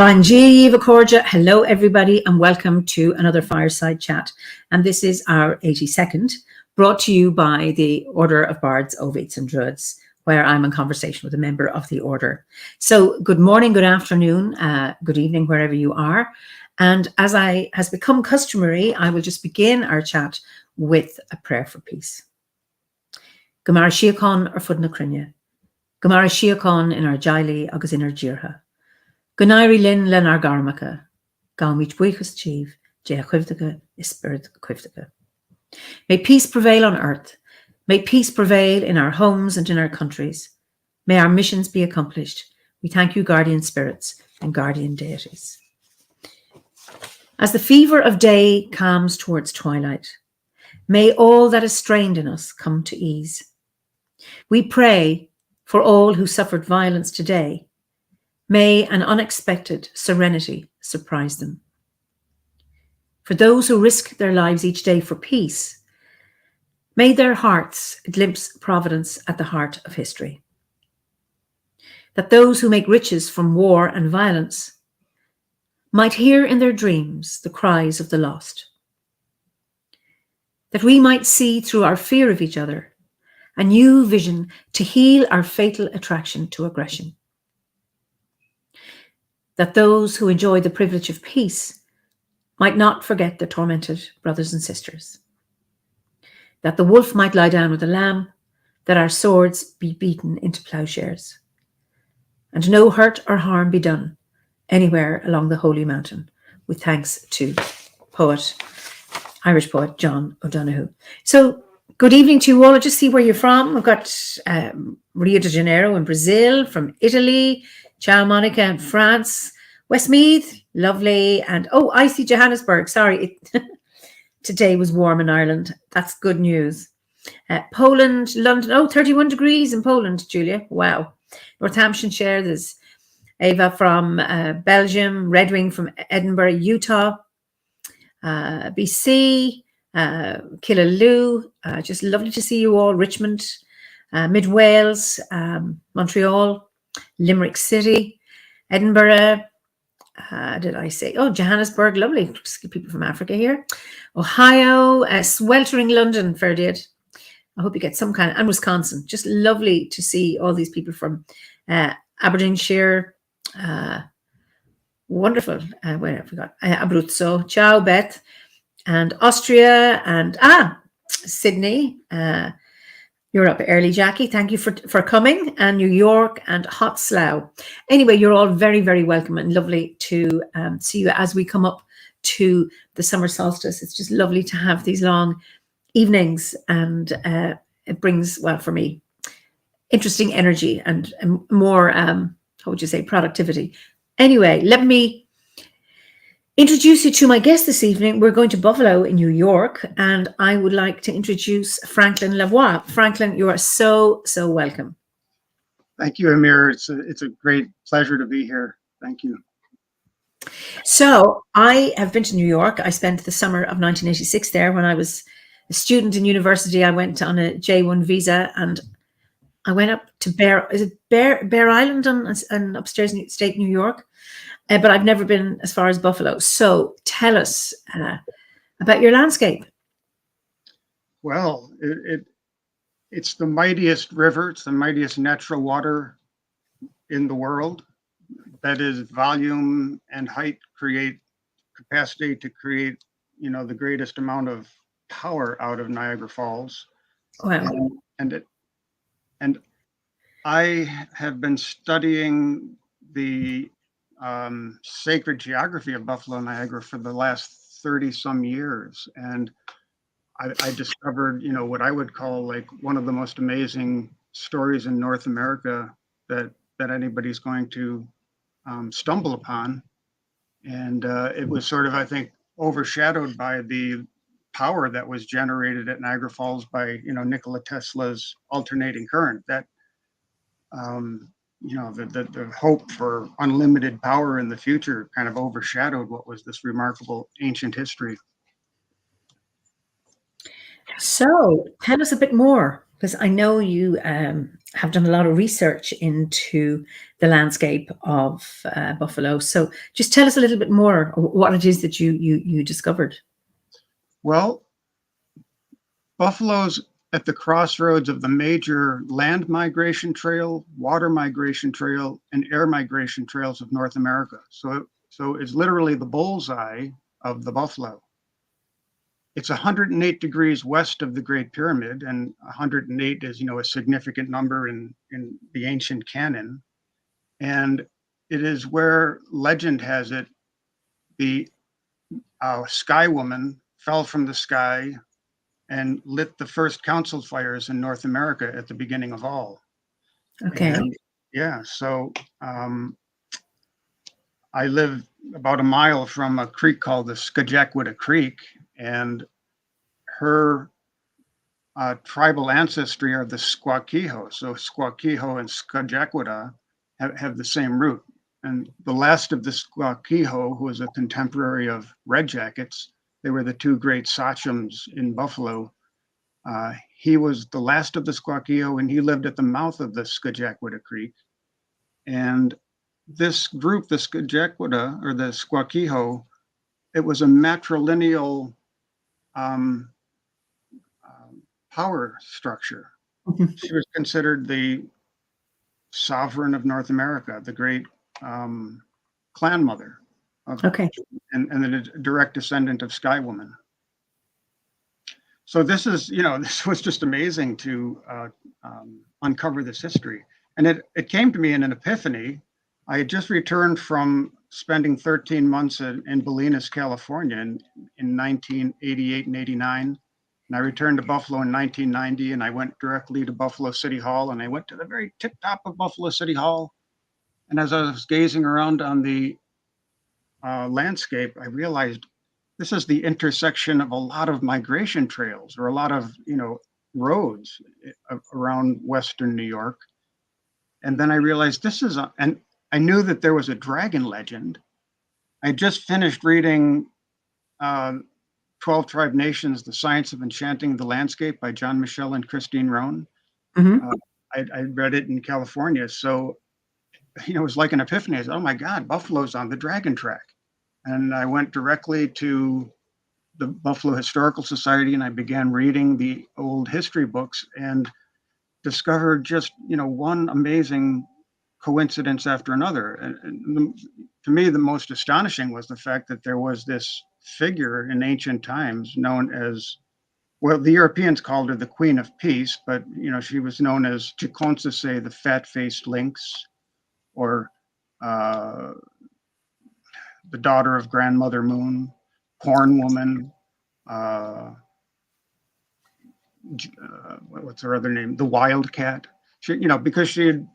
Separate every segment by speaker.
Speaker 1: Banji Vakorja. Hello, everybody, and welcome to another Fireside Chat. And this is our 82nd, brought to you by the Order of Bards, Ovates and Druids, where I'm in conversation with a member of the Order. So good morning, good afternoon, good evening, wherever you are. And as has become customary, I will just begin our chat with a prayer for peace. Gamara Shiakon ar fud na crinne. Gamara Shiakon in our Jaili agus in our Jirha. Gunairi lin len ar garmacha, gaumich buichas chief, je chivdaga is spirit chivdaga. May peace prevail on earth. May peace prevail in our homes and in our countries. May our missions be accomplished. We thank you, guardian spirits and guardian deities. As the fever of day calms towards twilight, may all that is strained in us come to ease. We pray for all who suffered violence today. May an unexpected serenity surprise them. For those who risk their lives each day for peace, may their hearts glimpse providence at the heart of history. That those who make riches from war and violence might hear in their dreams the cries of the lost. That we might see through our fear of each other a new vision to heal our fatal attraction to aggression. That those who enjoy the privilege of peace might not forget their tormented brothers and sisters. That the wolf might lie down with the lamb, that our swords be beaten into plowshares, and no hurt or harm be done anywhere along the holy mountain, with thanks to Irish poet John O'Donoghue. So, good evening to you all. I'll just see where you're from. We've got Rio de Janeiro in Brazil, from Italy, Ciao Monica in France, Westmeath, lovely, and I see Johannesburg. Sorry, today was warm in Ireland. That's good news. Poland, London, 31 degrees in Poland, Julia. Wow. Northamptonshire, there's Ava from Belgium, Redwing from Edinburgh, Utah, BC, Killaloo, just lovely to see you all. Richmond, Mid Wales, Montreal, Limerick City, Edinburgh, did I say? Johannesburg, lovely. Just get people from Africa here. Ohio, sweltering London, fair did. I hope you get some and Wisconsin. Just lovely to see all these people from Aberdeenshire. Wonderful. Where have we got? Abruzzo. Ciao, Beth. And Austria and Sydney. You're up early, Jackie. Thank you for coming. And New York and Hot Slough. Anyway, you're all very, very welcome and lovely to see you as we come up to the summer solstice. It's just lovely to have these long evenings, and it brings, well, for me, interesting energy and more, productivity. Anyway, let me introduce you to my guest this evening. We're going to Buffalo in New York, and I would like to introduce Franklin LaVoie. Franklin, you are so welcome.
Speaker 2: Thank you, Eimear. It's a great pleasure to be here. Thank you.
Speaker 1: So I have been to New York. I spent the summer of 1986 there. When I was a student in university, I went on a J1 visa, and I went up to Bear Island and upstairs in state New York. But I've never been as far as Buffalo. So tell us about your landscape.
Speaker 2: Well, it's the mightiest river. It's the mightiest natural water in the world. That is, volume and height create capacity to create, the greatest amount of power out of Niagara Falls.
Speaker 1: Wow.
Speaker 2: And I have been studying the sacred geography of Buffalo, Niagara for the last 30 some years. And I discovered, what I would call like one of the most amazing stories in North America that anybody's going to stumble upon. And it was sort of, I think, overshadowed by the power that was generated at Niagara Falls by, Nikola Tesla's alternating current. That the hope for unlimited power in the future kind of overshadowed what was this remarkable ancient history.
Speaker 1: So tell us a bit more. Because I know you have done a lot of research into the landscape of Buffalo. So just tell us a little bit more what it is that you discovered.
Speaker 2: Well, Buffalo's at the crossroads of the major land migration trail, water migration trail, and air migration trails of North America. So it's literally the bullseye of the buffalo. It's 108 degrees west of the Great Pyramid, and 108 is, a significant number in the ancient canon. And it is where legend has it the sky woman fell from the sky and lit the first council fires in North America at the beginning of all.
Speaker 1: Okay.
Speaker 2: And yeah, so I live about a mile from a creek called the Skajakwita Creek, and her tribal ancestry are the Squaquiho. So Squaquiho and Skajakwita have the same root. And the last of the Squaquiho, who was a contemporary of Red Jackets, they were the two great sachems in Buffalo. He was the last of the Squaquiho, and he lived at the mouth of the Skajakwita Creek. And this group, the Skajakwita or the Squaquiho, it was a matrilineal power structure.
Speaker 1: Mhm.
Speaker 2: She was considered the sovereign of North America, the great clan mother,
Speaker 1: Okay.
Speaker 2: and the direct descendant of Sky Woman. So this is, this was just amazing to uncover this history. And it came to me in an epiphany. I had just returned from spending 13 months in Bolinas, California in 1988 and 89. And I returned to Buffalo in 1990, and I went directly to Buffalo City Hall, and I went to the very tip top of Buffalo City Hall. And as I was gazing around on the landscape, I realized this is the intersection of a lot of migration trails or a lot of, roads around Western New York. And then I realized and I knew that there was a dragon legend. I just finished reading 12 Tribe Nations, The Science of Enchanting the Landscape by John Michel and Christine Rohn.
Speaker 1: Mm-hmm.
Speaker 2: I read it in California. So, it was like an epiphany. I said, oh my God, Buffalo's on the dragon track. And I went directly to the Buffalo Historical Society, and I began reading the old history books and discovered just, one amazing coincidence after another. And to me, the most astonishing was the fact that there was this figure in ancient times known as, well, the Europeans called her the Queen of Peace, but, she was known as Tecumseh, the fat-faced lynx, or the daughter of Grandmother Moon, Corn Woman, what's her other name? The Wildcat. She, because she had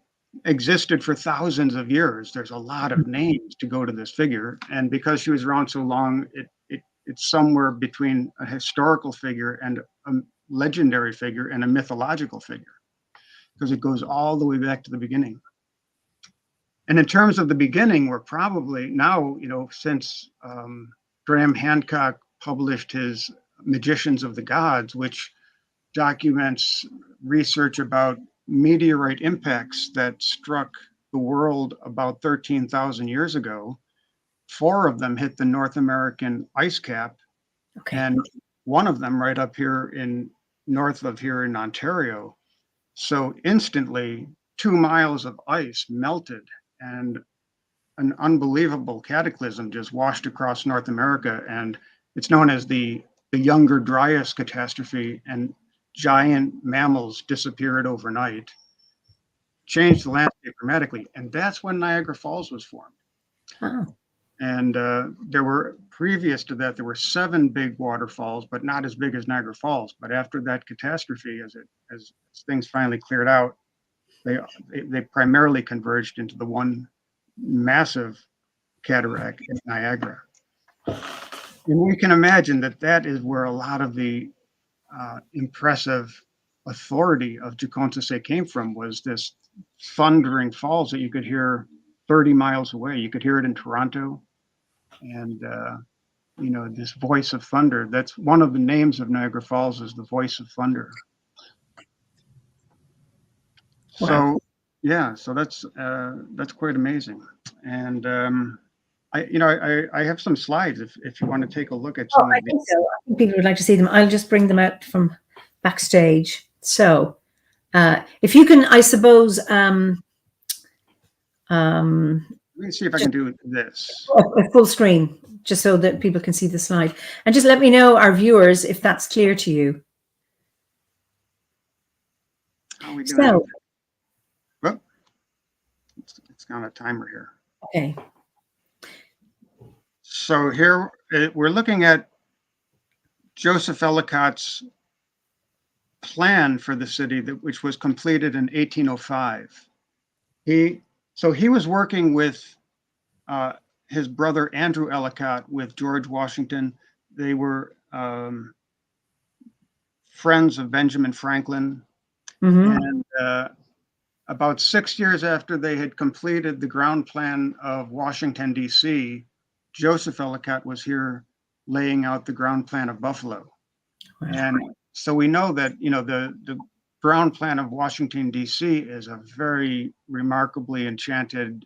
Speaker 2: existed for thousands of years, there's a lot of names to go to this figure, and because she was around so long, it's somewhere between a historical figure and a legendary figure and a mythological figure, because it goes all the way back to the beginning. And in terms of the beginning, we're probably now, since Graham Hancock published his Magicians of the Gods, which documents research about meteorite impacts that struck the world about 13,000 years ago. 4 of them hit the North American ice cap,
Speaker 1: Okay.
Speaker 2: and one of them right up here north of here in Ontario. So instantly, 2 miles of ice melted, and an unbelievable cataclysm just washed across North America. And it's known as the Younger Dryas catastrophe, and giant mammals disappeared overnight, changed the landscape dramatically. And that's when Niagara Falls was formed.
Speaker 1: Oh.
Speaker 2: And there were, previous to that, there were 7 big waterfalls, but not as big as Niagara Falls. But after that catastrophe, as things finally cleared out, they primarily converged into the one massive cataract in Niagara. And we can imagine that is where a lot of the impressive authority of Tecumseh came from, was this thundering falls that you could hear 30 miles away. You could hear it in Toronto. And, this voice of thunder, that's one of the names of Niagara Falls, is the voice of thunder.
Speaker 1: Wow.
Speaker 2: So yeah, so that's quite amazing. And I have some slides if you want to take a look at
Speaker 1: Oh,
Speaker 2: some
Speaker 1: I
Speaker 2: of the.
Speaker 1: think so. I think people would like to see them. I'll just bring them out from backstage. So, if you can, I suppose,
Speaker 2: Let me see if I
Speaker 1: just
Speaker 2: can do this.
Speaker 1: a full screen, just so that people can see the slide, and just let me know, our viewers, if that's clear to you.
Speaker 2: How are we doing?
Speaker 1: So,
Speaker 2: Well, it's got a timer here.
Speaker 1: okay.
Speaker 2: So here we're looking at Joseph Ellicott's plan for the city, which was completed in 1805. He was working with uh, his brother Andrew Ellicott with George Washington. They were friends of Benjamin Franklin,
Speaker 1: Mm-hmm.
Speaker 2: and about 6 years after they had completed the ground plan of Washington, D.C., Joseph Ellicott was here laying out the ground plan of Buffalo.
Speaker 1: Wow.
Speaker 2: And so we know that, the ground plan of Washington, D.C. is a very remarkably enchanted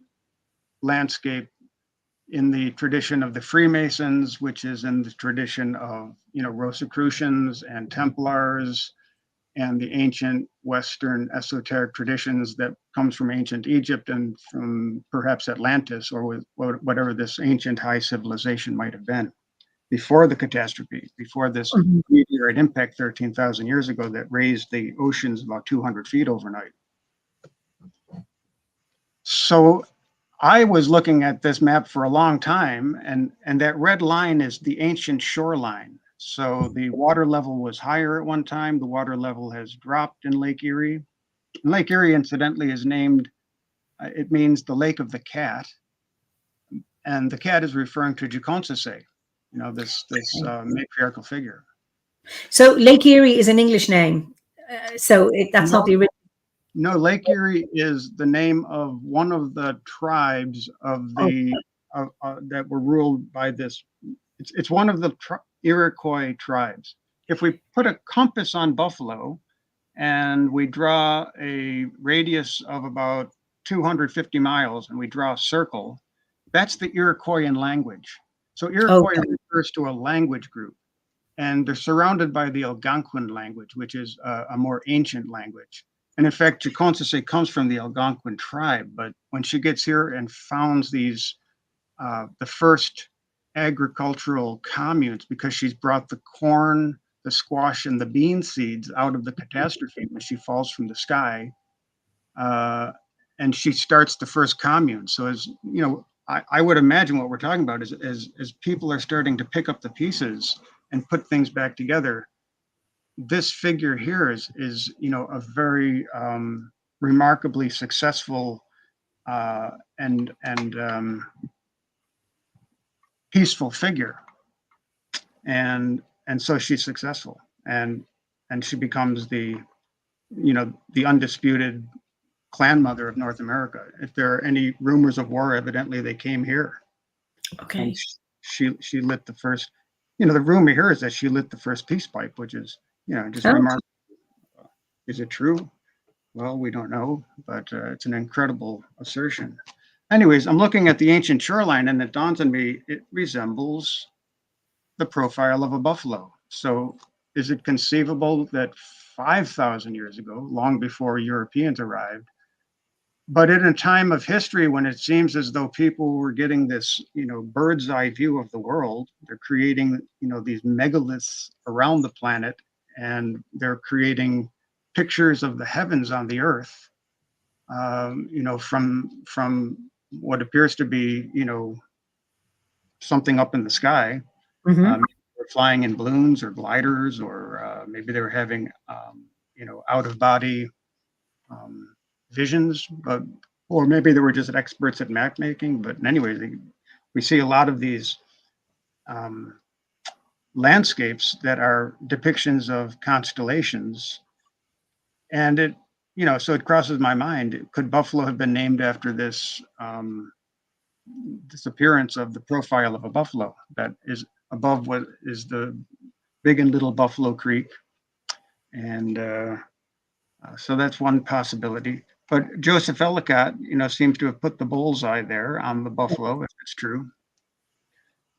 Speaker 2: landscape in the tradition of the Freemasons, which is in the tradition of, Rosicrucians and Templars and the ancient Western esoteric traditions that comes from ancient Egypt and from perhaps Atlantis or whatever this ancient high civilization might have been before the catastrophe, before this
Speaker 1: Mm-hmm.
Speaker 2: meteorite impact 13,000 years ago that raised the oceans about 200 feet overnight. So I was looking at this map for a long time, and that red line is the ancient shoreline. So the water level was higher at one time. The water level has dropped in Lake Erie. Lake Erie, incidentally, is named, it means the Lake of the Cat. And the cat is referring to Jaconsese, this matriarchal figure.
Speaker 1: So, Lake Erie is an English name. That's not
Speaker 2: No,
Speaker 1: the original.
Speaker 2: no, Lake Erie is the name of one of the tribes of
Speaker 1: Oh,
Speaker 2: the that were ruled by this. It's one of the Iroquois tribes. If we put a compass on Buffalo and we draw a radius of about 250 miles and we draw a circle, that's the Iroquoian language. So Iroquois
Speaker 1: okay.
Speaker 2: refers to a language group, and they're surrounded by the Algonquin language, which is a more ancient language. And in fact, Jaconsese comes from the Algonquin tribe, but when she gets here and founds the first agricultural communes, because she's brought the corn, the squash, and the bean seeds out of the catastrophe when she falls from the sky, and she starts the first commune. So as you know, I would imagine what we're talking about is as people are starting to pick up the pieces and put things back together. This figure here is a very remarkably successful and peaceful figure, and so she's successful, and she becomes the undisputed clan mother of North America. If there are any rumors of war, evidently they came here, and
Speaker 1: Okay.
Speaker 2: she lit the first. The rumor here is that she lit the first peace pipe, which is just
Speaker 1: Oh,
Speaker 2: remarkable. Is it true? Well, we don't know, but it's an incredible assertion. Anyways, I'm looking at the ancient shoreline, and it dawns on me it resembles the profile of a buffalo. So, is it conceivable that 5,000 years ago, long before Europeans arrived, but in a time of history when it seems as though people were getting this, bird's eye view of the world, they're creating, these megaliths around the planet, and they're creating pictures of the heavens on the earth, from what appears to be, something up in the sky.
Speaker 1: mm-hmm.
Speaker 2: They're flying in balloons or gliders, or maybe they were having, out of body visions, or maybe they were just experts at map making. But anyway, we see a lot of these um, landscapes that are depictions of constellations, and so it crosses my mind: could Buffalo have been named after this appearance of the profile of a buffalo that is above what is the Big and Little Buffalo Creek, and so that's one possibility. But Joseph Ellicott, seems to have put the bullseye there on the buffalo, if it's true.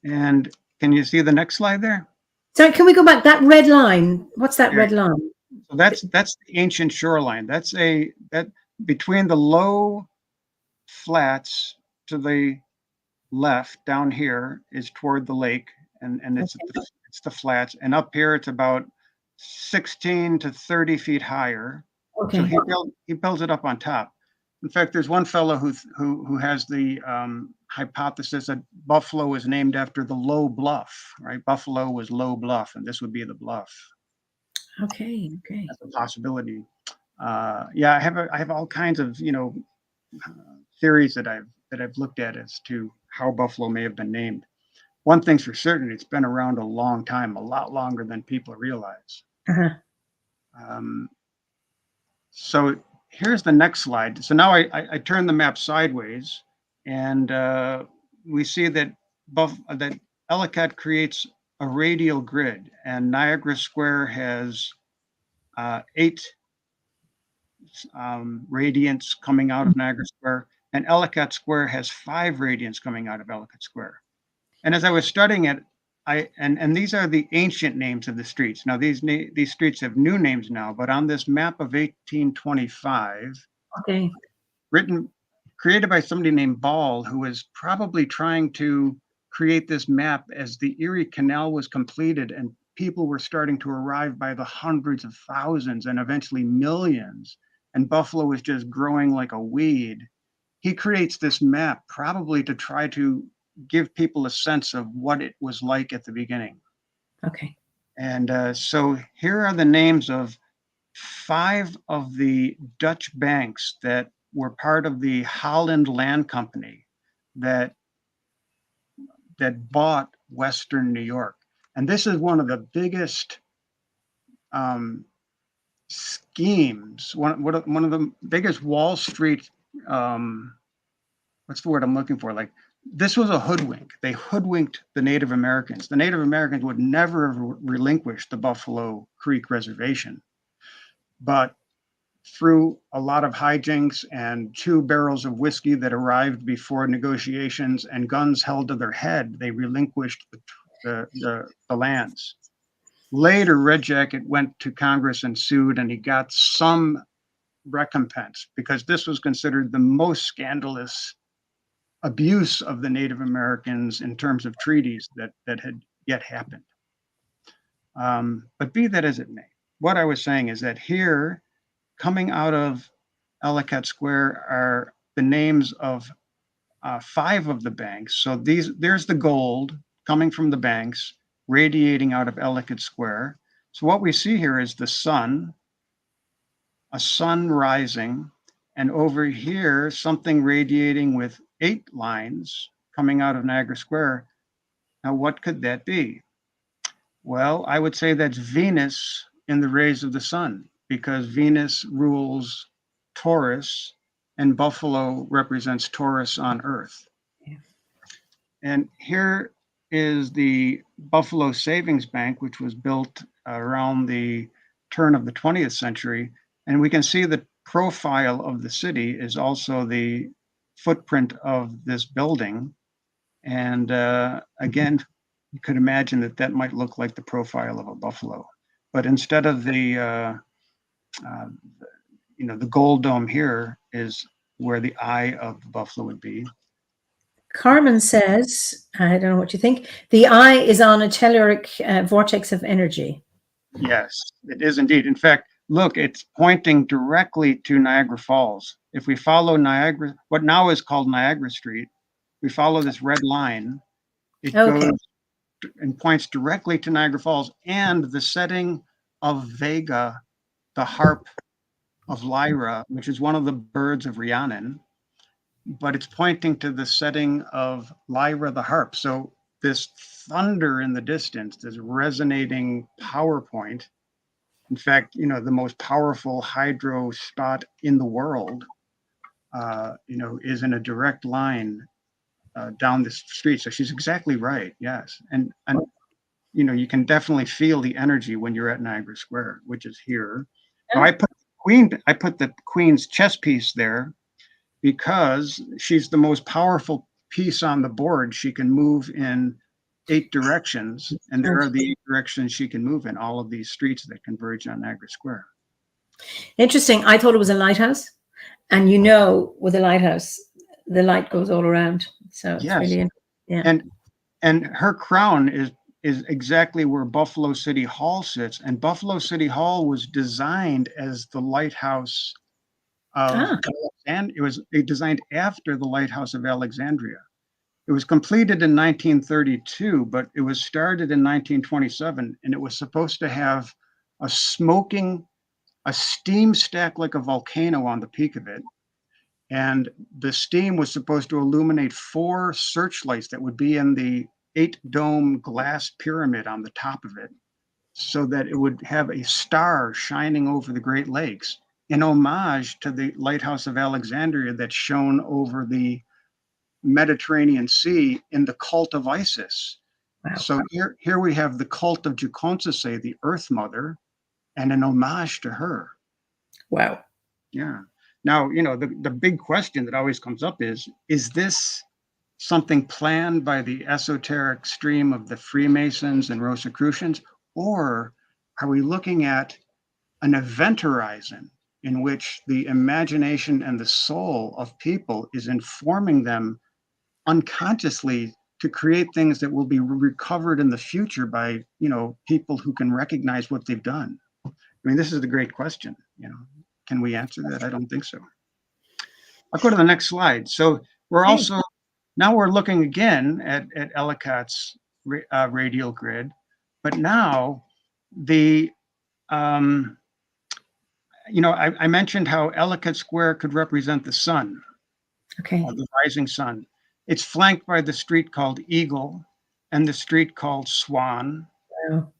Speaker 2: And can you see the next slide there?
Speaker 1: Sorry, can we go back? That red line. What's that red line?
Speaker 2: So that's the ancient shoreline. That's that between the low flats to the left down here is toward the lake, and it's the flats, and up here it's about 16 to 30 feet higher.
Speaker 1: Okay.
Speaker 2: So he builds it up on top. In fact, there's one fellow who has the hypothesis that Buffalo is named after the low bluff, right? Buffalo was low bluff, and this would be the bluff.
Speaker 1: Okay.
Speaker 2: That's a possibility. Yeah, I have all kinds of theories that I've looked at as to how Buffalo may have been named. One thing's for certain, it's been around a long time, a lot longer than people realize. So here's the next slide. So now I turn the map sideways, and we see that Ellicott creates a radial grid, and Niagara Square has 8 radiants coming out of Niagara Square, and Ellicott Square has 5 radiants coming out of Ellicott Square. And as I was studying it, and these are the ancient names of the streets. Now these streets have new names now, but on this map of 1825, created by somebody named Ball, who was probably trying to create this map as the Erie Canal was completed and people were starting to arrive by the hundreds of thousands and eventually millions, and Buffalo was just growing like a weed. He creates this map probably to try to give people a sense of what it was like at the beginning.
Speaker 1: Okay.
Speaker 2: And so here are the names of 5 of the Dutch banks that were part of the Holland Land Company that bought Western New York. And this is one of the biggest schemes, one of the biggest Wall Street, what's the word I'm looking for? Like, this was a hoodwink. They hoodwinked the Native Americans. The Native Americans would never have relinquished the Buffalo Creek Reservation. But through a lot of hijinks and 2 barrels of whiskey that arrived before negotiations and guns held to their head, they relinquished the lands. Later, Red Jacket went to Congress and sued, and he got some recompense because this was considered the most scandalous abuse of the Native Americans in terms of treaties that had yet happened. But be that as it may, what I was saying is that here, coming out of Ellicott Square, are the names of 5 of the banks. So there's the gold coming from the banks, radiating out of Ellicott Square. So what we see here is the sun, a sun rising, and over here, something radiating with 8 lines coming out of Niagara Square. Now, what could that be? Well, I would say that's Venus in the rays of the sun, because Venus rules Taurus, and Buffalo represents Taurus on Earth. Yeah. And here is the Buffalo Savings Bank, which was built around the turn of the 20th century. And we can see the profile of the city is also the footprint of this building. And again, you could imagine that might look like the profile of a buffalo. But instead of the gold dome here is where the eye of the buffalo would be.
Speaker 1: Carmen says, I don't know what you think, the eye is on a telluric vortex of energy.
Speaker 2: Yes, it is indeed. In fact, look, it's pointing directly to Niagara Falls. If we follow Niagara, what now is called Niagara Street, we follow this red line, it goes and points directly to Niagara Falls and the setting of Vega, the harp of Lyra, which is one of the birds of Rhiannon, but it's pointing to the setting of Lyra the harp. So this thunder in the distance, this resonating power point, in fact, the most powerful hydro spot in the world, is in a direct line down this street. So she's exactly right. Yes. And you can definitely feel the energy when you're at Niagara Square, which is here. Now, I put queen, I put the queen's chess piece there because she's the most powerful piece on the board. She can move in 8 directions, and there are the 8 directions she can move in, all of these streets that converge on Niagara Square.
Speaker 1: Interesting. I thought it was a lighthouse, and with a lighthouse, the light goes all around. So it's really, yeah.
Speaker 2: And her crown is exactly where Buffalo City Hall sits, and Buffalo City Hall was designed as the lighthouse of and it was designed after the lighthouse of Alexandria. It was completed in 1932, but it was started in 1927, and it was supposed to have a steam stack like a volcano on the peak of it. And the steam was supposed to illuminate 4 searchlights that would be in the 8-dome glass pyramid on the top of it, so that it would have a star shining over the Great Lakes in homage to the lighthouse of Alexandria that shone over the Mediterranean Sea in the cult of Isis. Wow. So here we have the cult of Jukhonsase, the Earth Mother, and an homage to her.
Speaker 1: Wow.
Speaker 2: Yeah. Now, the big question that always comes up is this something planned by the esoteric stream of the Freemasons and Rosicrucians, or are we looking at an event horizon in which the imagination and the soul of people is informing them unconsciously to create things that will be recovered in the future by, people who can recognize what they've done? I mean, this is the great question. Can we answer that? I don't think so. I'll go to the next slide. So we're now we're looking again at Ellicott's radial grid, but now I mentioned how Ellicott Square could represent the sun, the rising sun. It's flanked by the street called Eagle and the street called Swan.
Speaker 1: Wow.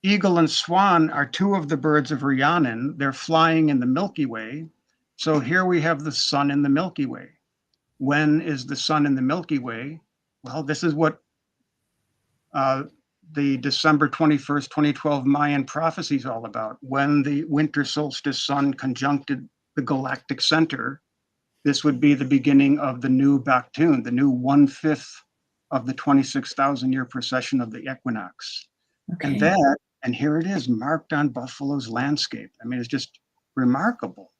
Speaker 2: Eagle and Swan are 2 of the birds of Rhiannon. They're flying in the Milky Way. So here we have the sun in the Milky Way. When is the sun in the Milky Way? Well, this is what the December 21st, 2012 Mayan prophecy is all about. When the winter solstice sun conjuncted the galactic center, this would be the beginning of the new Baktun, the new 1/5 of the 26,000-year precession of the equinox. Okay. And here it is, marked on Buffalo's landscape. I mean, it's just remarkable,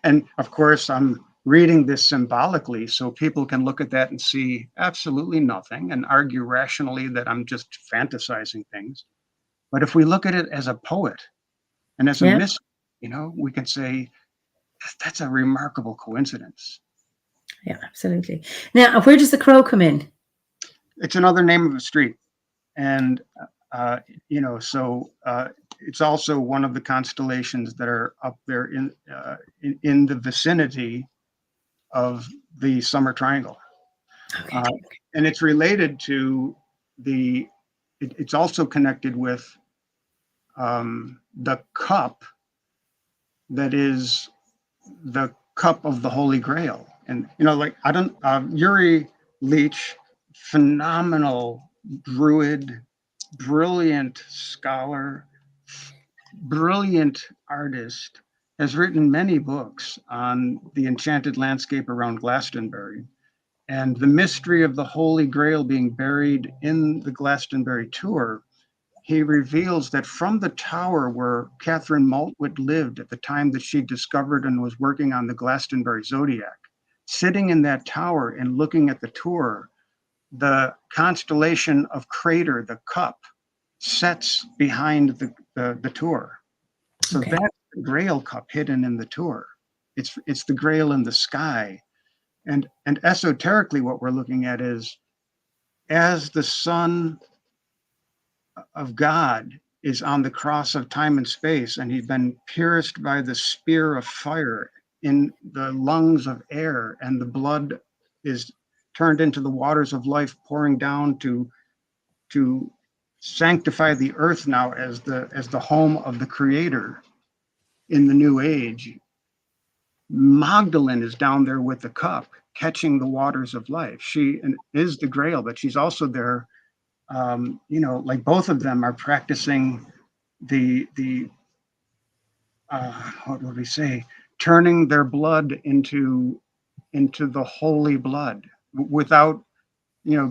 Speaker 2: and of course, I'm reading this symbolically so people can look at that and see absolutely nothing and argue rationally that I'm just fantasizing things. But if we look at it as a poet and as a mystery, we can say that's a remarkable coincidence.
Speaker 1: Yeah, absolutely. Now, where does the Crow come in?
Speaker 2: It's another name of a street. And, it's also one of the constellations that are up there in the vicinity of the Summer Triangle. Okay. And it's related to it's also connected with the cup that is the cup of the Holy Grail. And, Uri Leach, phenomenal druid, brilliant scholar, brilliant artist, has written many books on the enchanted landscape around Glastonbury and the mystery of the Holy Grail being buried in the Glastonbury tour. He reveals that from the tower where Catherine Maltwood lived at the time that she discovered and was working on the Glastonbury Zodiac, sitting in that tower and looking at the tour, the constellation of Crater, the cup, sets behind the tour. So that's the Grail cup hidden in the tour. It's the Grail in the sky. And esoterically, what we're looking at is, as the Son of God is on the cross of time and space, and he's been pierced by the spear of fire in the lungs of air, and the blood is turned into the waters of life, pouring down to sanctify the earth now as the home of the Creator in the new age. Magdalene is down there with the cup, catching the waters of life. She is the Grail, but she's also there. Like both of them are practicing the what would we say? Turning their blood into the holy blood without,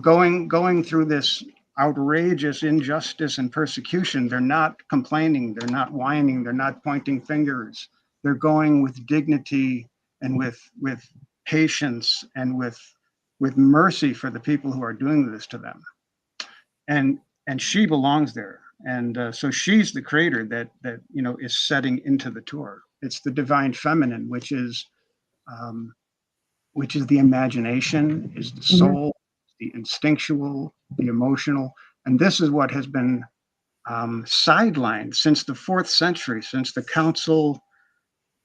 Speaker 2: going through this outrageous injustice and persecution. They're not complaining, they're not whining, they're not pointing fingers. They're going with dignity and with patience and with mercy for the people who are doing this to them. And she belongs there. And so she's the creator that is setting into the tour. It's the divine feminine, um, which is the imagination, is the soul, the instinctual, the emotional. And this is what has been sidelined since the 4th century, since the council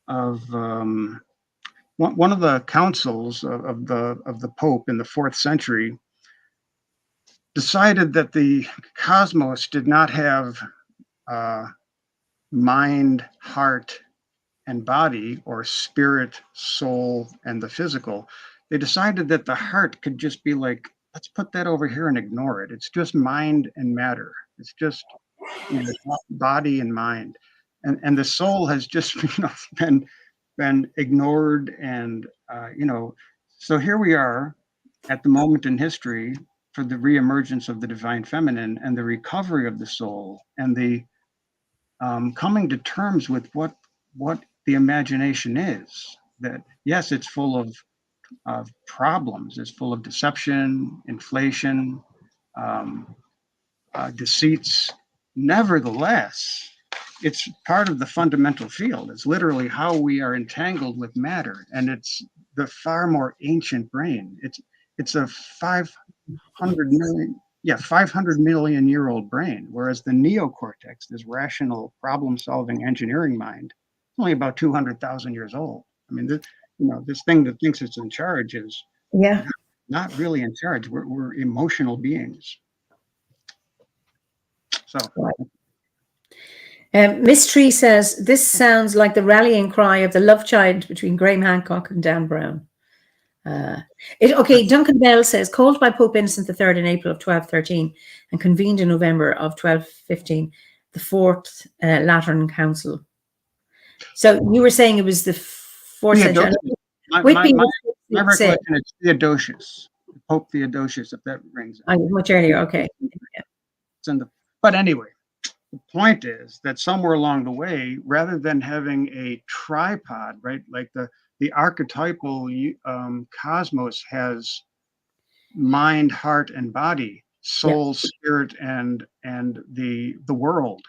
Speaker 2: of one of the councils of the Pope in the 4th century decided that the cosmos did not have uh, mind, heart, and body, or spirit, soul, and the physical. They decided that the heart could just be like, let's put that over here and ignore it. It's just mind and matter. It's just body and mind. And the soul has just been ignored. And so here we are at the moment in history for the reemergence of the divine feminine and the recovery of the soul and the coming to terms with what the imagination is. That yes, it's full of problems. It's full of deception, inflation, deceits. Nevertheless, it's part of the fundamental field. It's literally how we are entangled with matter, and it's the far more ancient brain. It's a 500 million year old brain, whereas the neocortex, this rational problem-solving engineering mind, is only about 200,000 years old. I mean, this thing that thinks it's in charge is not really in charge. We're emotional beings. So.
Speaker 1: Mystery says, this sounds like the rallying cry of the love child between Graham Hancock and Dan Brown. Duncan Bell says, called by Pope Innocent III in April of 1213 and convened in November of 1215, the 4th Lateran Council. So you were saying it was the 4th century.
Speaker 2: My recollection is Theodosius, Pope Theodosius, if that rings.
Speaker 1: Much earlier, okay.
Speaker 2: Yeah. But anyway, the point is that somewhere along the way, rather than having a tripod, right, like the archetypal cosmos has mind, heart, and body, soul, spirit, and the world.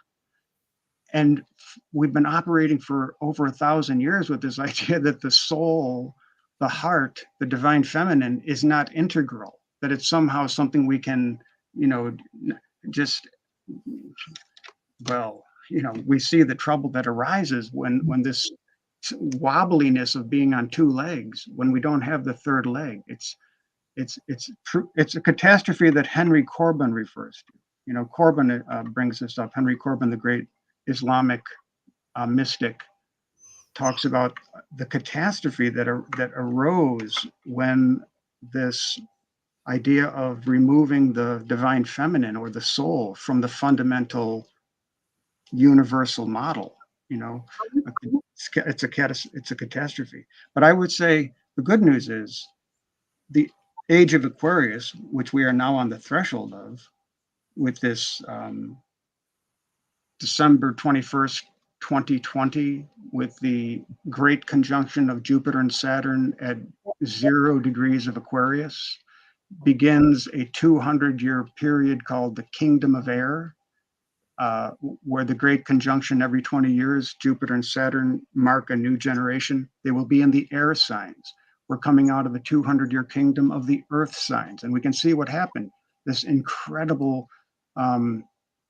Speaker 2: And we've been operating for over 1,000 years with this idea that the soul, the heart, the divine feminine is not integral, that it's somehow something we can, we see the trouble that arises when this wobbliness of being on 2 legs, when we don't have the 3rd leg. It's a catastrophe that Henry Corbin refers to. Corbin brings this up. Henry Corbin, the great Islamic mystic, talks about the catastrophe that arose when this idea of removing the divine feminine or the soul from the fundamental universal model. It's a catastrophe. But I would say the good news is the age of Aquarius, which we are now on the threshold of, with this December 21st, 2020, with the great conjunction of Jupiter and Saturn at 0 degrees of Aquarius, begins a 200-year period called the Kingdom of Air, where the great conjunction every 20 years, Jupiter and Saturn mark a new generation. They will be in the air signs. We're coming out of the 200-year kingdom of the earth signs. And we can see what happened. This incredible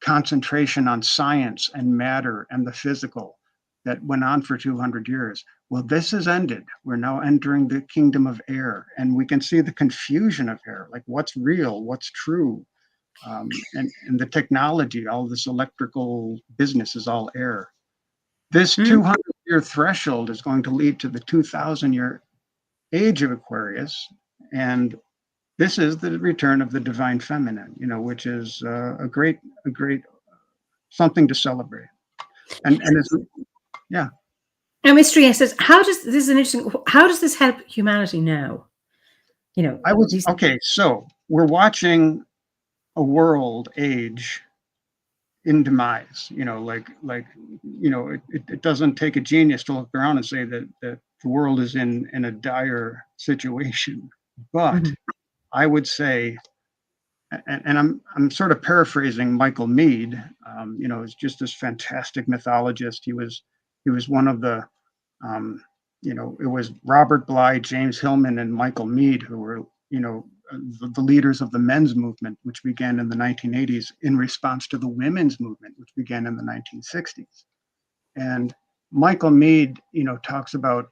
Speaker 2: concentration on science and matter and the physical that went on for 200 years. Well, this is ended. We're now entering the kingdom of air. And we can see the confusion of air, like what's real, what's true. And the technology, all this electrical business is all air. This 200-year threshold is going to lead to the 2,000-year age of Aquarius, and this is the return of the divine feminine, which is a great something to celebrate. And Yeah.
Speaker 1: Now, Mystery says, this is an interesting, how does this help humanity now? You know,
Speaker 2: okay, so we're watching a world age in demise, it doesn't take a genius to look around and say that the world is in a dire situation. But
Speaker 1: Mhm.
Speaker 2: I would say, and I'm sort of paraphrasing Michael Meade, is just this fantastic mythologist. He was one of the, it was Robert Bly, James Hillman, and Michael Meade who were, the leaders of the men's movement, which began in the 1980s in response to the women's movement, which began in the 1960s. And Michael Meade, talks about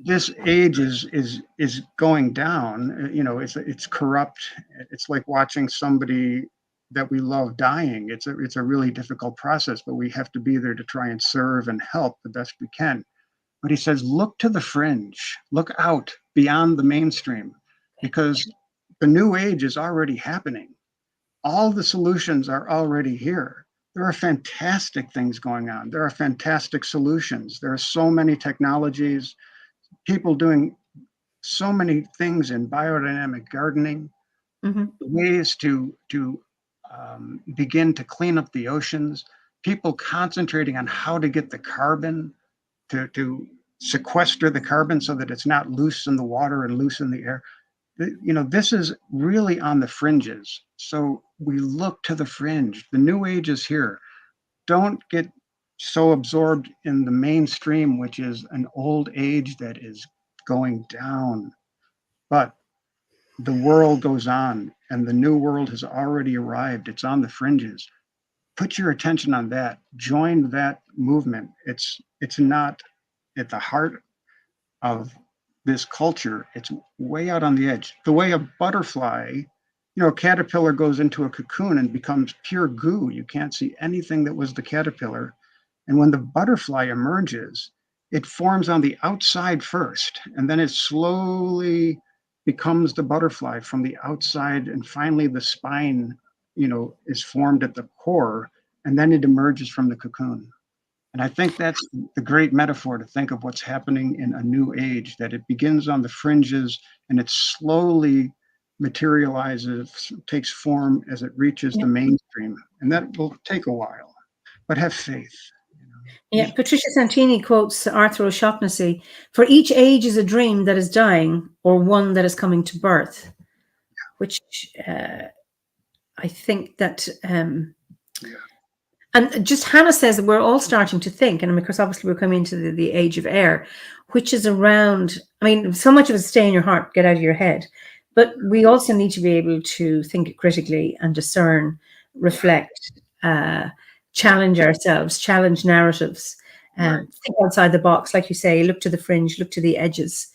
Speaker 2: this age is going down. It's corrupt. It's like watching somebody that we love dying. It's a really difficult process, but we have to be there to try and serve and help the best we can. But he says, look to the fringe, look out beyond the mainstream, because the new age is already happening. All the solutions are already here. There are fantastic things going on. There are fantastic solutions. There are so many technologies, people doing so many things in biodynamic gardening, ways to begin to clean up the oceans, people concentrating on how to get the carbon to sequester the carbon so that it's not loose in the water and loose in the air. This is really on the fringes. So we look to the fringe. The new age is here. Don't get so absorbed in the mainstream, which is an old age that is going down. But the world goes on, and the new world has already arrived. It's on the fringes. Put your attention on that. Join that movement. It's not at the heart of this culture. It's way out on the edge. The way a butterfly, a caterpillar goes into a cocoon and becomes pure goo. You can't see anything that was the caterpillar. And when the butterfly emerges, it forms on the outside first, and then it slowly becomes the butterfly from the outside. And finally, the spine, is formed at the core, and then it emerges from the cocoon. And I think that's the great metaphor to think of what's happening in a new age, that it begins on the fringes and it slowly materializes, takes form as it reaches the mainstream. And that will take a while, but have faith.
Speaker 1: Yeah, Patricia Santini quotes Arthur O'Shaughnessy, "For each age is a dream that is dying or one that is coming to birth," which I think that... And just Hannah says that we're all starting to think, and because obviously we're coming into the age of air, which is around, so much of it stay in your heart, get out of your head. But we also need to be able to think critically and discern, reflect, challenge ourselves, challenge narratives, think outside the box, like you say, look to the fringe, look to the edges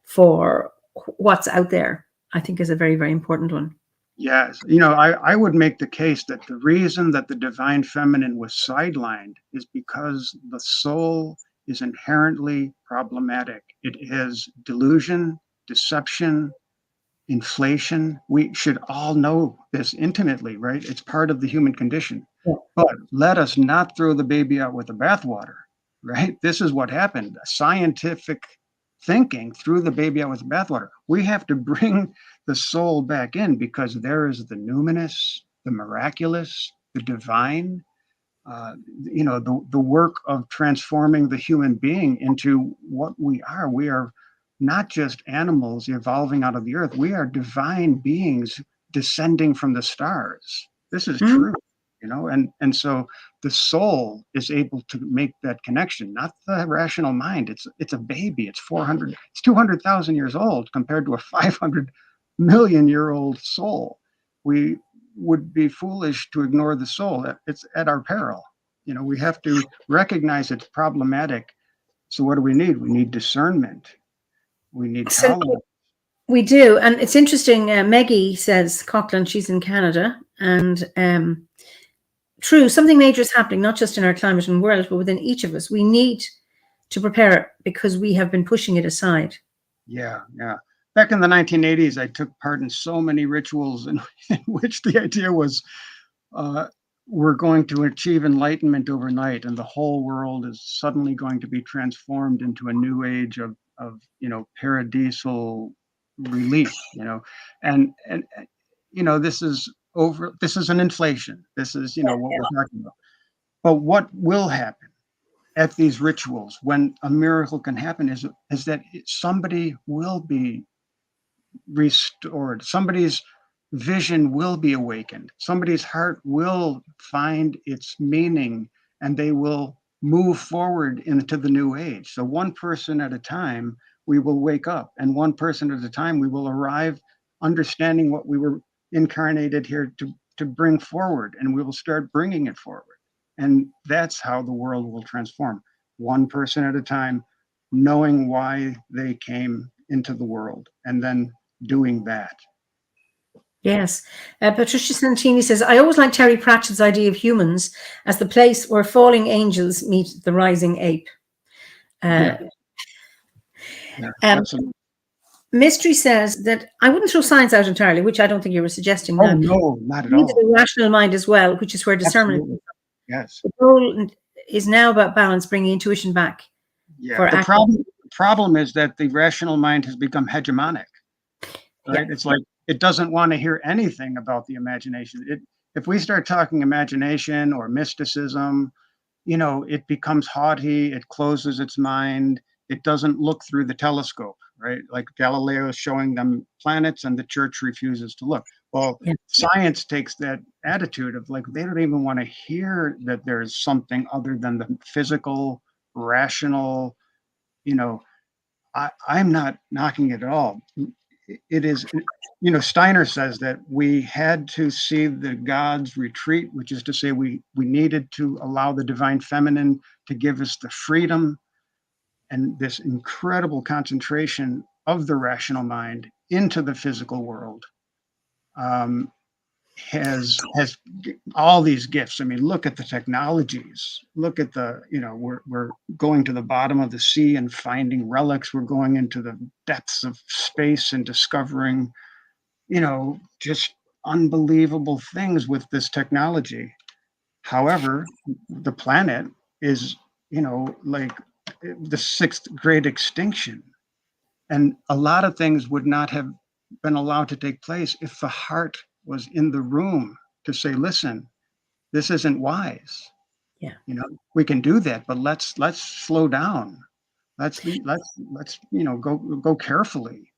Speaker 1: for what's out there, I think is a very, very important one.
Speaker 2: Yes. I would make the case that the reason that the divine feminine was sidelined is because the soul is inherently problematic. It is delusion, deception, inflation. We should all know this intimately, right? It's part of the human condition.
Speaker 1: Yeah.
Speaker 2: But let us not throw the baby out with the bathwater, right? This is what happened. Scientific thinking threw the baby out with the bathwater. We have to bring the soul back in, because there is the numinous, the miraculous, the divine, the work of transforming the human being into what we are. We are not just animals evolving out of the earth. We are divine beings descending from the stars. This is true, and so the soul is able to make that connection, not the rational mind. It's a baby. It's 200,000 years old compared to a 500 million year old soul. We would be foolish to ignore the soul. It's at our peril. We have to recognize it's problematic. So what do we need? We need discernment. We need tolerance.
Speaker 1: We do. And it's interesting. Meggie says, Coughlin, she's in Canada, and true, something major is happening, not just in our climate and world, but within each of us. We need to prepare because we have been pushing it aside.
Speaker 2: Yeah. Back in the 1980s, I took part in so many rituals in which the idea was we're going to achieve enlightenment overnight, and the whole world is suddenly going to be transformed into a new age of paradisal relief, and this is over. This is an inflation. This is what we're talking about. But what will happen at these rituals when a miracle can happen is that somebody will be restored. Somebody's vision will be awakened. Somebody's heart will find its meaning, and they will move forward into the new age. So one person at a time, we will wake up, and one person at a time, we will arrive understanding what we were incarnated here to bring forward, and we will start bringing it forward. And that's how the world will transform. One person at a time, knowing why they came into the world, and then doing that.
Speaker 1: Yes. Patricia Santini says, I always like Terry Pratchett's idea of humans as the place where falling angels meet the rising ape. Mystery says that I wouldn't throw science out entirely, which I don't think you were suggesting.
Speaker 2: Oh, no, not at all.
Speaker 1: The rational mind as well, which is where discernment is.
Speaker 2: Yes.
Speaker 1: The goal is now about balance, bringing intuition back.
Speaker 2: Yeah. The problem is that the rational mind has become hegemonic. Right? Yeah. It's like it doesn't want to hear anything about the imagination. If we start talking imagination or mysticism, it becomes haughty. It closes its mind. It doesn't look through the telescope, right? Like Galileo is showing them planets, and the church refuses to look. Well, science takes that attitude of like they don't even want to hear that there's something other than the physical, rational. I'm not knocking it at all. It is, Steiner says that we had to see the gods retreat, which is to say we needed to allow the divine feminine to give us the freedom and this incredible concentration of the rational mind into the physical world. Has all these gifts. I mean, look at the technologies. Look at the, we're going to the bottom of the sea and finding relics. We're going into the depths of space and discovering, just unbelievable things with this technology. However, the planet is, like the 6th great extinction. And a lot of things would not have been allowed to take place if the heart was in the room to say, listen, this isn't wise.
Speaker 1: Yeah.
Speaker 2: We can do that, but let's slow down. Let's go carefully.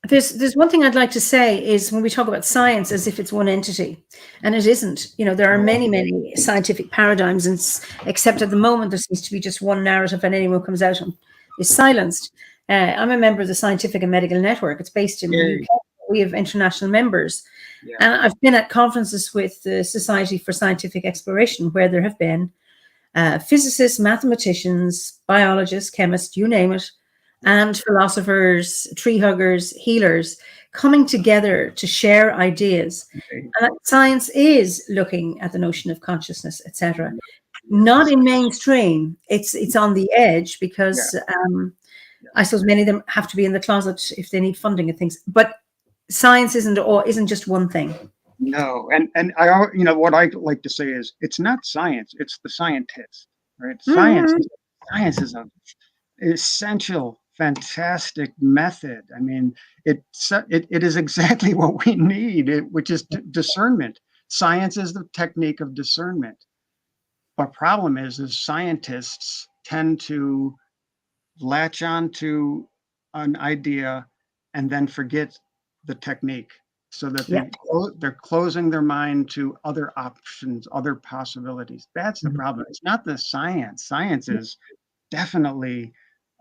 Speaker 1: There's one thing I'd like to say is when we talk about science as if it's one entity, and it isn't. There are many scientific paradigms, and except at the moment there seems to be just one narrative, and anyone who comes out and is silenced. I'm a member of the Scientific and Medical Network. It's based in the UK. We have international members. Yeah. And I've been at conferences with the Society for Scientific Exploration where there have been physicists, mathematicians, biologists, chemists, you name it, and philosophers, tree huggers, healers coming together to share ideas. Okay. And science is looking at the notion of consciousness, etc. Not in mainstream. It's on the edge because I suppose many of them have to be in the closet if they need funding and things. But science isn't just one thing.
Speaker 2: No, and I, what I like to say is it's not science; it's the scientist, right? Mm-hmm. Science is an essential, fantastic method. I mean, it is exactly what we need, which is discernment. Science is the technique of discernment. But problem is scientists tend to latch on to an idea and then forget the technique, so that they're closing their mind to other options, other possibilities. That's the problem. It's not the science. Science is definitely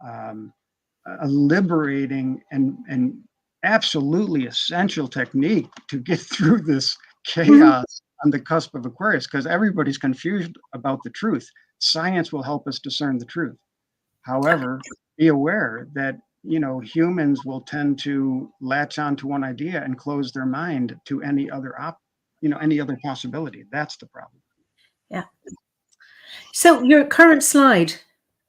Speaker 2: a liberating and absolutely essential technique to get through this chaos on the cusp of Aquarius, because everybody's confused about the truth. Science will help us discern the truth. However, be aware that humans will tend to latch on to one idea and close their mind to any other any other possibility. That's the problem.
Speaker 1: Yeah. So your current slide.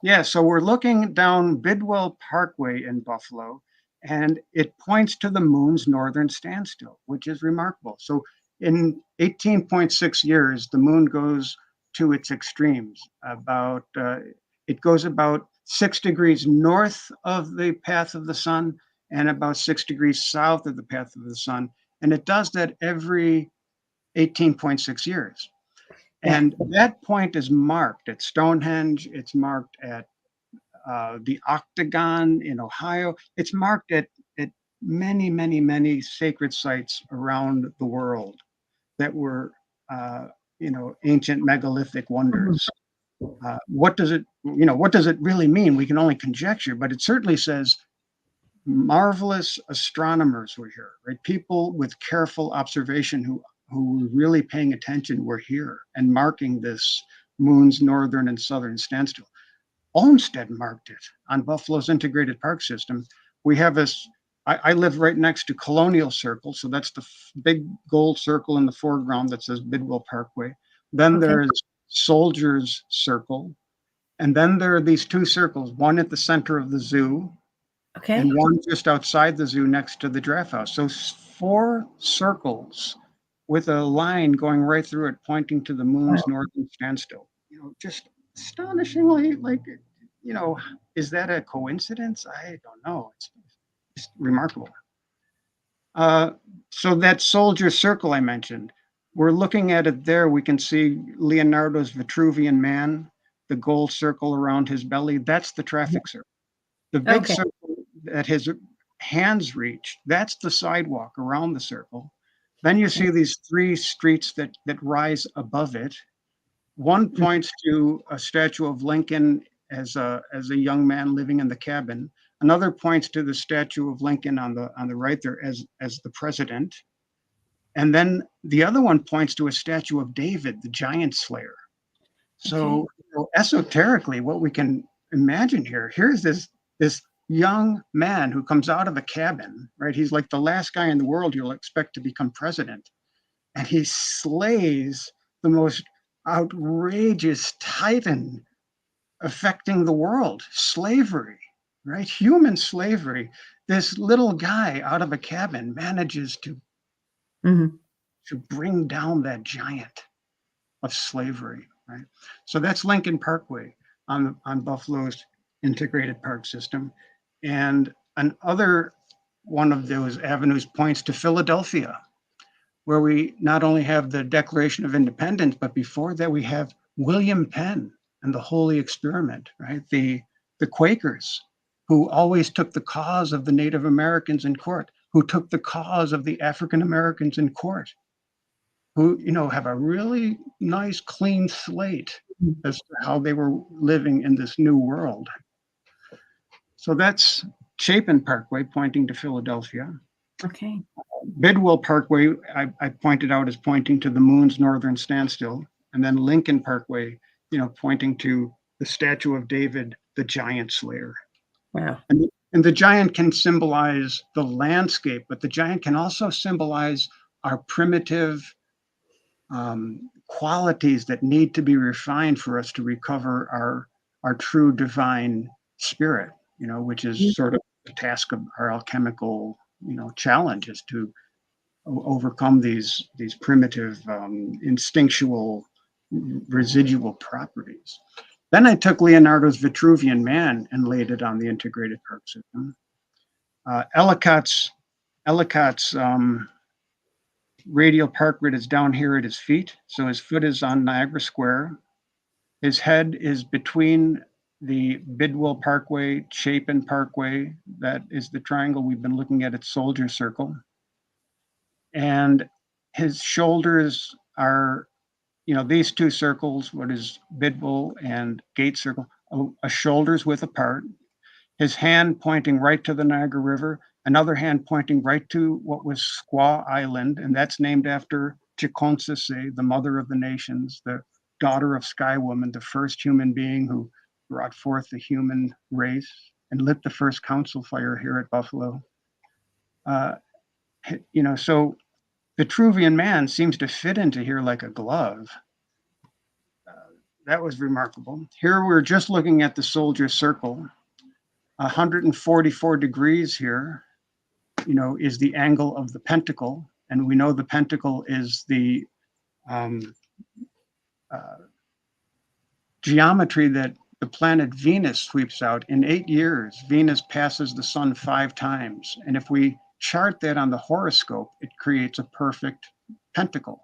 Speaker 2: Yeah. So we're looking down Bidwell Parkway in Buffalo, and it points to the moon's northern standstill, which is remarkable. So in 18.6 years, the moon goes to its extremes. It goes about 6 degrees north of the path of the sun and about 6 degrees south of the path of the sun. And it does that every 18.6 years.
Speaker 1: Yeah.
Speaker 2: And that point is marked at Stonehenge. It's marked at the Octagon in Ohio. It's marked at many, many, many sacred sites around the world that were, ancient megalithic
Speaker 1: Mhm.
Speaker 2: wonders. What does it really mean? We can only conjecture, but it certainly says marvelous astronomers were here, right? People with careful observation who were really paying attention were here and marking this moon's northern and southern standstill. Olmsted marked it on Buffalo's integrated park system. We have this. I live right next to Colonial Circle, so that's the big gold circle in the foreground that says Bidwell Parkway. Then
Speaker 1: Okay.
Speaker 2: there's Soldiers Circle, and then there are these two circles, one at the center of the zoo and
Speaker 1: Okay.
Speaker 2: one just outside the zoo next to the draft house. So 4 circles with a line going right through it, pointing to the
Speaker 1: Wow.
Speaker 2: moon's northern standstill. Just astonishingly, is that a coincidence? I don't know. It's just remarkable. Uh, so that soldier circle I mentioned, we're looking at it there. We can see Leonardo's Vitruvian Man, the gold circle around his belly. That's the traffic circle. The big
Speaker 1: Okay.
Speaker 2: circle that his hands reach, that's the sidewalk around the circle. Then you see these 3 streets that rise above it. One points to a statue of Lincoln as a young man living in the cabin. Another points to the statue of Lincoln on the right there as the president. And then the other one points to a statue of David, the giant slayer.
Speaker 1: Okay.
Speaker 2: So, esoterically, what we can imagine here's this young man who comes out of a cabin, right? He's like the last guy in the world you'll expect to become president, and he slays the most outrageous titan affecting the world, slavery, right? Human slavery. This little guy out of a cabin manages
Speaker 1: Mhm.
Speaker 2: to bring down that giant of slavery, right? So that's Lincoln Parkway on Buffalo's integrated park system. And another one of those avenues points to Philadelphia, where we not only have the Declaration of Independence, but before that we have William Penn and the Holy Experiment, right? The Quakers, who always took the cause of the Native Americans in court, who took the cause of the African Americans in court, who have a really nice clean slate as to how they were living in this new world. So that's Chapin Parkway pointing to Philadelphia.
Speaker 1: Okay.
Speaker 2: Bidwell Parkway, I pointed out, is pointing to the moon's northern standstill. And then Lincoln Parkway, pointing to the statue of David, the giant slayer.
Speaker 1: Wow.
Speaker 2: And the giant can symbolize the landscape, but the giant can also symbolize our primitive qualities that need to be refined for us to recover our true divine spirit, which is sort of the task of our alchemical, challenge, is to overcome these primitive instinctual residual properties. Then I took Leonardo's Vitruvian Man and laid it on the integrated park system. Ellicott's radial park grid is down here at his feet. So his foot is on Niagara Square. His head is between the Bidwell Parkway, Chapin Parkway. That is the triangle we've been looking at Soldier Circle. And his shoulders are, these 2 circles, what is Bidwell and Gate Circle, a shoulder's width apart. His hand pointing right to the Niagara River, another hand pointing right to what was Squaw Island, and that's named after Tecumseh, the mother of the nations, the daughter of Sky Woman, the first human being who brought forth the human race and lit the first council fire here at Buffalo. So Vitruvian Man seems to fit into here like a glove. That was remarkable. Here we're just looking at the Soldier Circle. 144 degrees here, is the angle of the pentacle. And we know the pentacle is the geometry that the planet Venus sweeps out. In 8 years, Venus passes the sun 5 times. And if we chart that on the horoscope, it creates a perfect pentacle.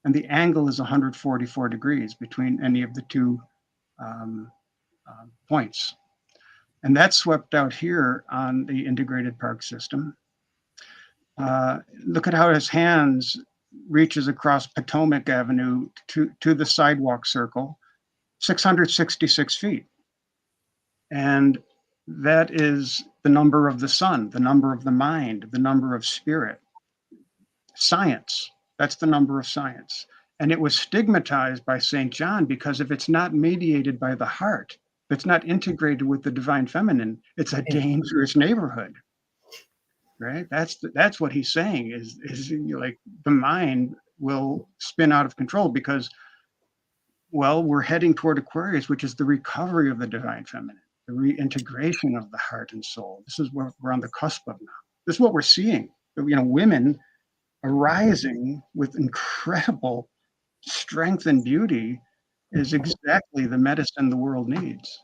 Speaker 2: And the angle is 144 degrees between any of the two points. And that's swept out here on the integrated park system. Look at how his hands reaches across Potomac Avenue to the sidewalk circle, 666 feet. And that is the number of the sun, the number of the mind, the number of spirit. Science, that's the number of science. And it was stigmatized by St. John because if it's not mediated by the heart, if it's not integrated with the divine feminine, it's a dangerous neighborhood. Right? That's what he's saying is like the mind will spin out of control because, well, we're heading toward Aquarius, which is the recovery of the divine feminine, the reintegration of the heart and soul. This is what we're on the cusp of now. This is what we're seeing. Women arising with incredible strength and beauty is exactly the medicine the world needs.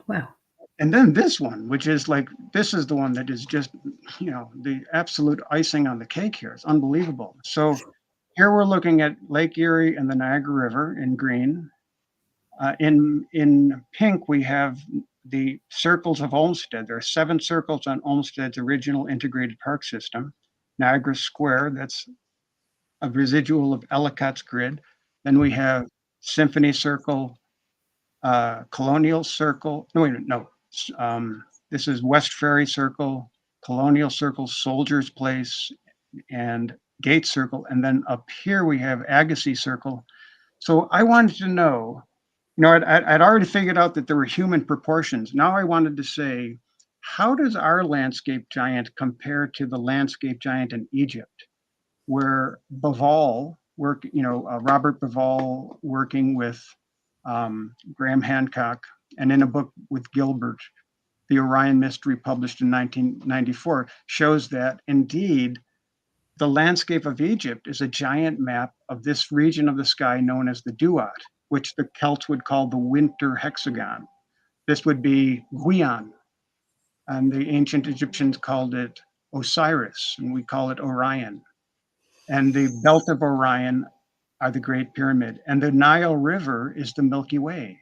Speaker 1: Wow.
Speaker 2: And then this one, which is like, this is the one that is just, the absolute icing on the cake here. It's unbelievable. So here we're looking at Lake Erie and the Niagara River in green. In pink, we have the circles of Olmsted. There are 7 circles on Olmsted's original integrated park system. Niagara Square, that's a residual of Ellicott's grid. Then we have Symphony Circle, Colonial Circle. This is West Ferry Circle, Colonial Circle, Soldiers Place, and Gate Circle. And then up here we have Agassiz Circle. So I wanted to know, I'd already figured out that there were human proportions. Now I wanted to say, how does our landscape giant compare to the landscape giant in Egypt, where Robert Bauval working with Graham Hancock, and in a book with Gilbert, The Orion Mystery, published in 1994, shows that indeed the landscape of Egypt is a giant map of this region of the sky known as the Duat, which the Celts would call the winter hexagon. This would be Gwion, and the ancient Egyptians called it Osiris, and we call it Orion. And the belt of Orion are the Great Pyramid, and the Nile River is the Milky Way.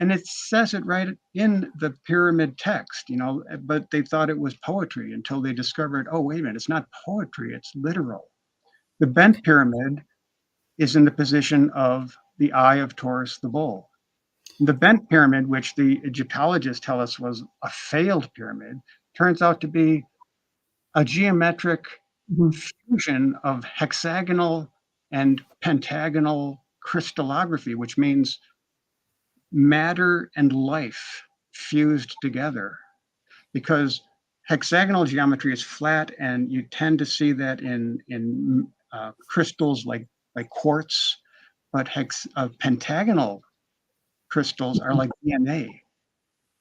Speaker 2: And it says it right in the pyramid text, but they thought it was poetry until they discovered, oh, wait a minute, it's not poetry, it's literal. The bent pyramid is in the position of the eye of Taurus the bull. The bent pyramid, which the Egyptologists tell us was a failed pyramid, turns out to be a geometric fusion of hexagonal and pentagonal crystallography, which means matter and life fused together, because hexagonal geometry is flat, and you tend to see that in crystals like quartz, but pentagonal crystals are like DNA.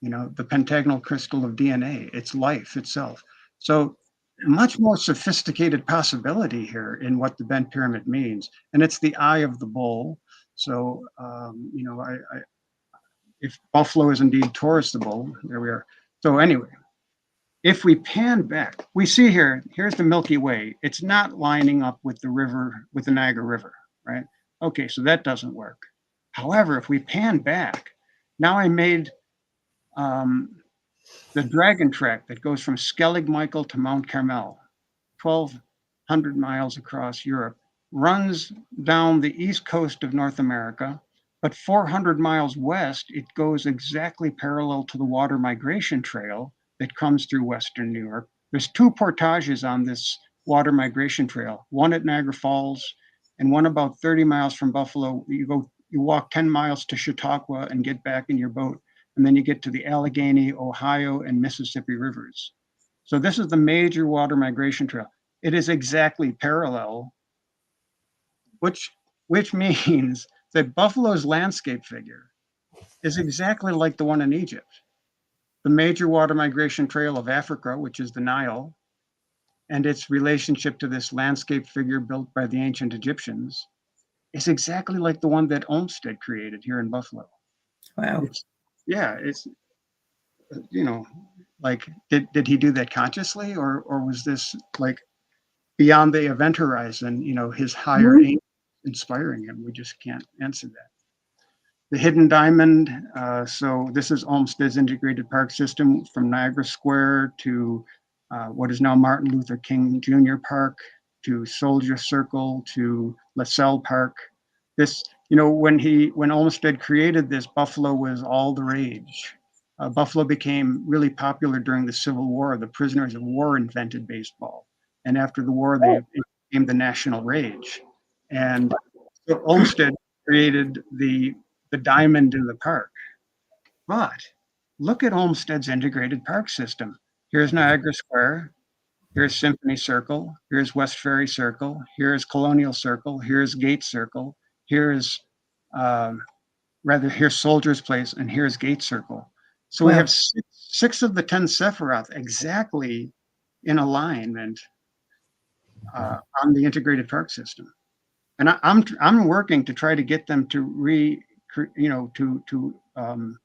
Speaker 2: The pentagonal crystal of DNA, it's life itself. So much more sophisticated possibility here in what the bent pyramid means, and it's the eye of the bull. So if Buffalo is indeed Taurus the bull, there we are. So anyway, if we pan back, we see here's the Milky Way. It's not lining up with the river, with the Niagara River, right? Okay, so that doesn't work. However, if we pan back, now I made the dragon track that goes from Skellig Michael to Mount Carmel, 1,200 miles across Europe, runs down the east coast of North America, but 400 miles west, it goes exactly parallel to the water migration trail that comes through Western New York. There's 2 portages on this water migration trail, one at Niagara Falls and one about 30 miles from Buffalo. You walk 10 miles to Chautauqua and get back in your boat, and then you get to the Allegheny, Ohio, and Mississippi rivers. So this is the major water migration trail. It is exactly parallel, which means that Buffalo's landscape figure is exactly like the one in Egypt. the major water migration trail of Africa, which is the Nile, and its relationship to this landscape figure built by the ancient Egyptians is exactly like the one that Olmsted created here in Buffalo.
Speaker 1: Wow.
Speaker 2: It's like did he do that consciously, or was this like beyond the event horizon, his higher aim inspiring him? We just can't answer that. The Hidden Diamond. So this is Olmsted's integrated park system from Niagara Square to what is now Martin Luther King Jr. Park, to Soldier Circle, to LaSalle Park. This, when Olmsted created this, Buffalo was all the rage. Buffalo became really popular during the Civil War. The prisoners of war invented baseball, and after the war, it became the national rage. And so Olmsted created the diamond in the park. But look at Olmsted's integrated park system. Here's Niagara Square. Here's Symphony Circle. Here's West Ferry Circle. Here's Colonial Circle. Here's Gate Circle. Here's here's Soldier's Place, and here's Gate Circle. So we have six of the 10 Sephiroth exactly in alignment on the integrated park system. And I'm working to try to get them to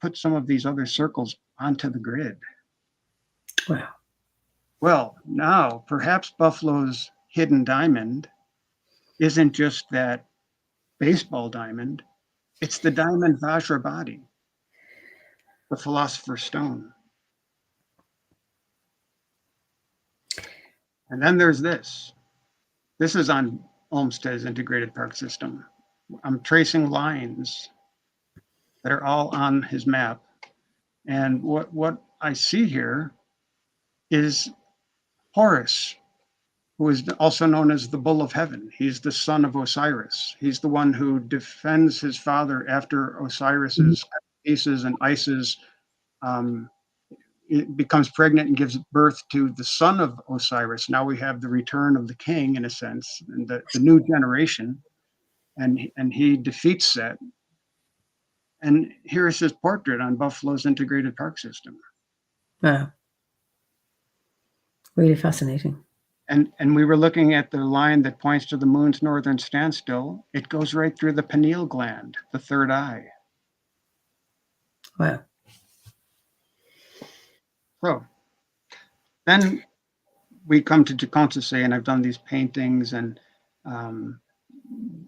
Speaker 2: put some of these other circles onto the grid.
Speaker 1: Wow.
Speaker 2: Well, now perhaps Buffalo's hidden diamond isn't just that baseball diamond, it's the diamond Vajrabhati, the philosopher's stone. And then there's this. This is on Olmsted's integrated park system. I'm tracing lines that are all on his map. And what I see here is Horus, who is also known as the Bull of Heaven. He's the son of Osiris. He's the one who defends his father after Osiris's pieces and Isis becomes pregnant and gives birth to the son of Osiris. Now we have the return of the king, in a sense, and the new generation, and he defeats Set. And here is his portrait on Buffalo's integrated park system.
Speaker 1: Wow. Really fascinating.
Speaker 2: And we were looking at the line that points to the moon's northern standstill. It goes right through the pineal gland, the third eye.
Speaker 1: Wow.
Speaker 2: So then we come to Tecumseh, and I've done these paintings, and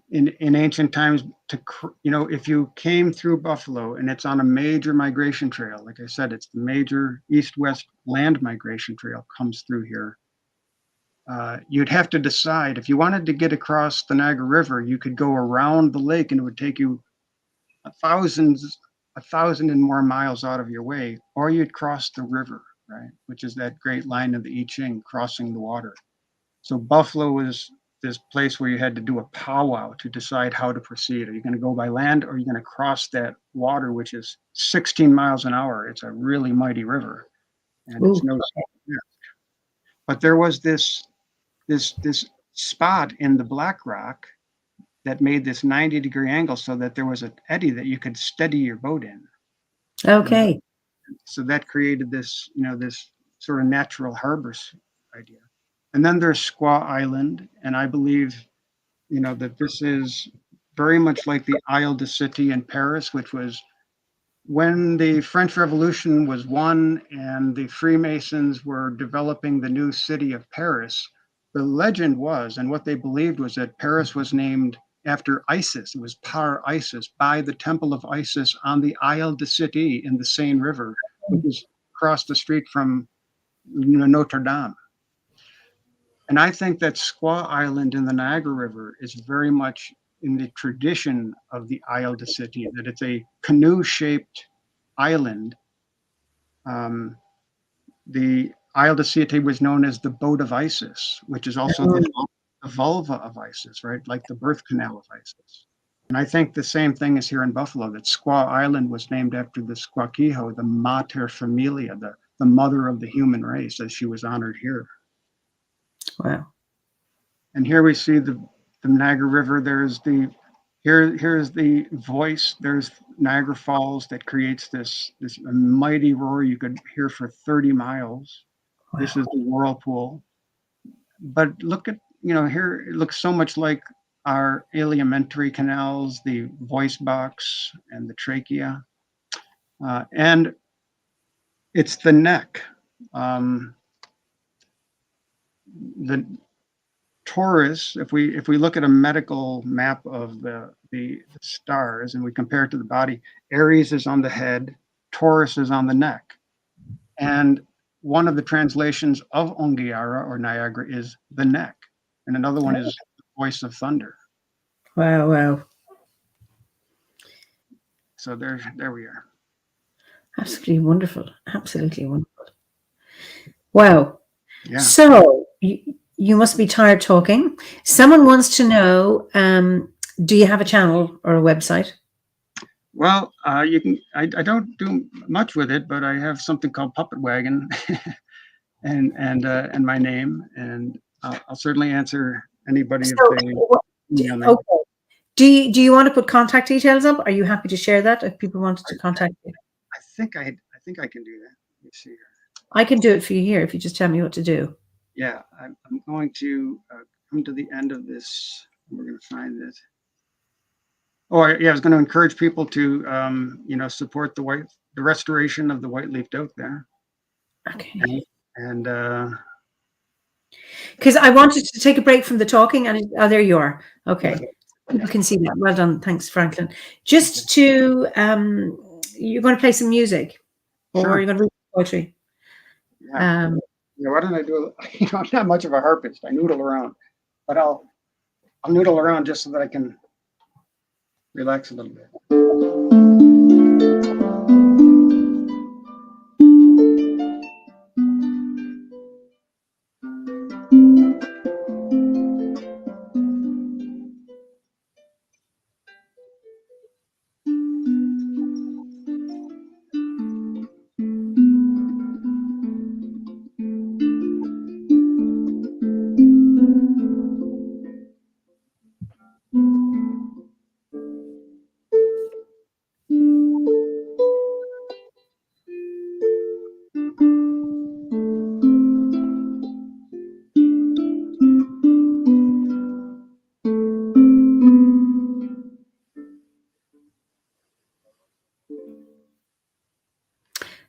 Speaker 2: in ancient times, if you came through Buffalo and it's on a major migration trail, like I said, it's the major east-west land migration trail comes through here. You'd have to decide if you wanted to get across the Niagara River, you could go around the lake and it would take you 1,000 and more miles out of your way, or you'd cross the river, right? Which is that great line of the I Ching, crossing the water. So Buffalo was this place where you had to do a powwow to decide how to proceed. Are you going to go by land, or are you going to cross that water, which is 16 miles an hour? It's a really mighty river, and it's no small risk. But there was this spot in the Black Rock that made this 90-degree angle so that there was an eddy that you could steady your boat in.
Speaker 1: Okay.
Speaker 2: So that created this, this sort of natural harbor idea. And then there's Squaw Island, and I believe, that this is very much like the Isle de Cité in Paris, which was when the French Revolution was won and the Freemasons were developing the new city of Paris. The legend was, and what they believed was, that Paris was named after Isis. It was Par Isis, by the temple of Isis on the Isle de Cité in the Seine River, which is across the street from Notre Dame. And I think that Squaw Island in the Niagara River is very much in the tradition of the Isle de Cité, that it's a canoe-shaped island. The Isle de Cité was known as the boat of Isis, which is also the vulva of Isis, right? Like the birth canal of Isis. And I think the same thing is here in Buffalo, that Squaw Island was named after the Squaquijo, the mater familia, the mother of the human race, as she was honored here.
Speaker 1: Wow.
Speaker 2: And here we see the Niagara River. There's the Here's the voice. There's Niagara Falls that creates this mighty roar you could hear for 30 miles.
Speaker 1: Wow.
Speaker 2: This is the whirlpool. But look at, here it looks so much like our alimentary canals, the voice box and the trachea. And it's the neck. The Taurus, if we look at a medical map of the stars and we compare it to the body, Aries is on the head, Taurus is on the neck. And one of the translations of Ongiara or Niagara is the neck. And another one is the voice of thunder.
Speaker 1: Wow, wow.
Speaker 2: So there we are.
Speaker 1: Absolutely wonderful. Absolutely wonderful. Wow.
Speaker 2: Yeah.
Speaker 1: So you must be tired talking. Someone wants to know, do you have a channel or a website?
Speaker 2: Well, you can. I don't do much with it, but I have something called Puppet Wagon, and my name, and I'll certainly answer anybody if they email me.
Speaker 1: Okay. Do you want to put contact details up? Are you happy to share that if people wanted to contact you?
Speaker 2: I think I can do that. Let me see here.
Speaker 1: I can do it for you here if you just tell me what to do.
Speaker 2: Yeah, I'm going to come to the end of this. We're going to find it. Oh, yeah, I was going to encourage people to, support the restoration of the white-leafed oak there.
Speaker 1: Okay.
Speaker 2: And
Speaker 1: because I wanted to take a break from the talking, and there you are. Okay, people can see that. Well done, thanks, Franklin. Just to, you're going to play some music, or
Speaker 2: Sure.
Speaker 1: you're going to read poetry.
Speaker 2: Yeah. Why don't I do? I'm not much of a harpist. I noodle around, but I'll noodle around just so that I can relax a little bit.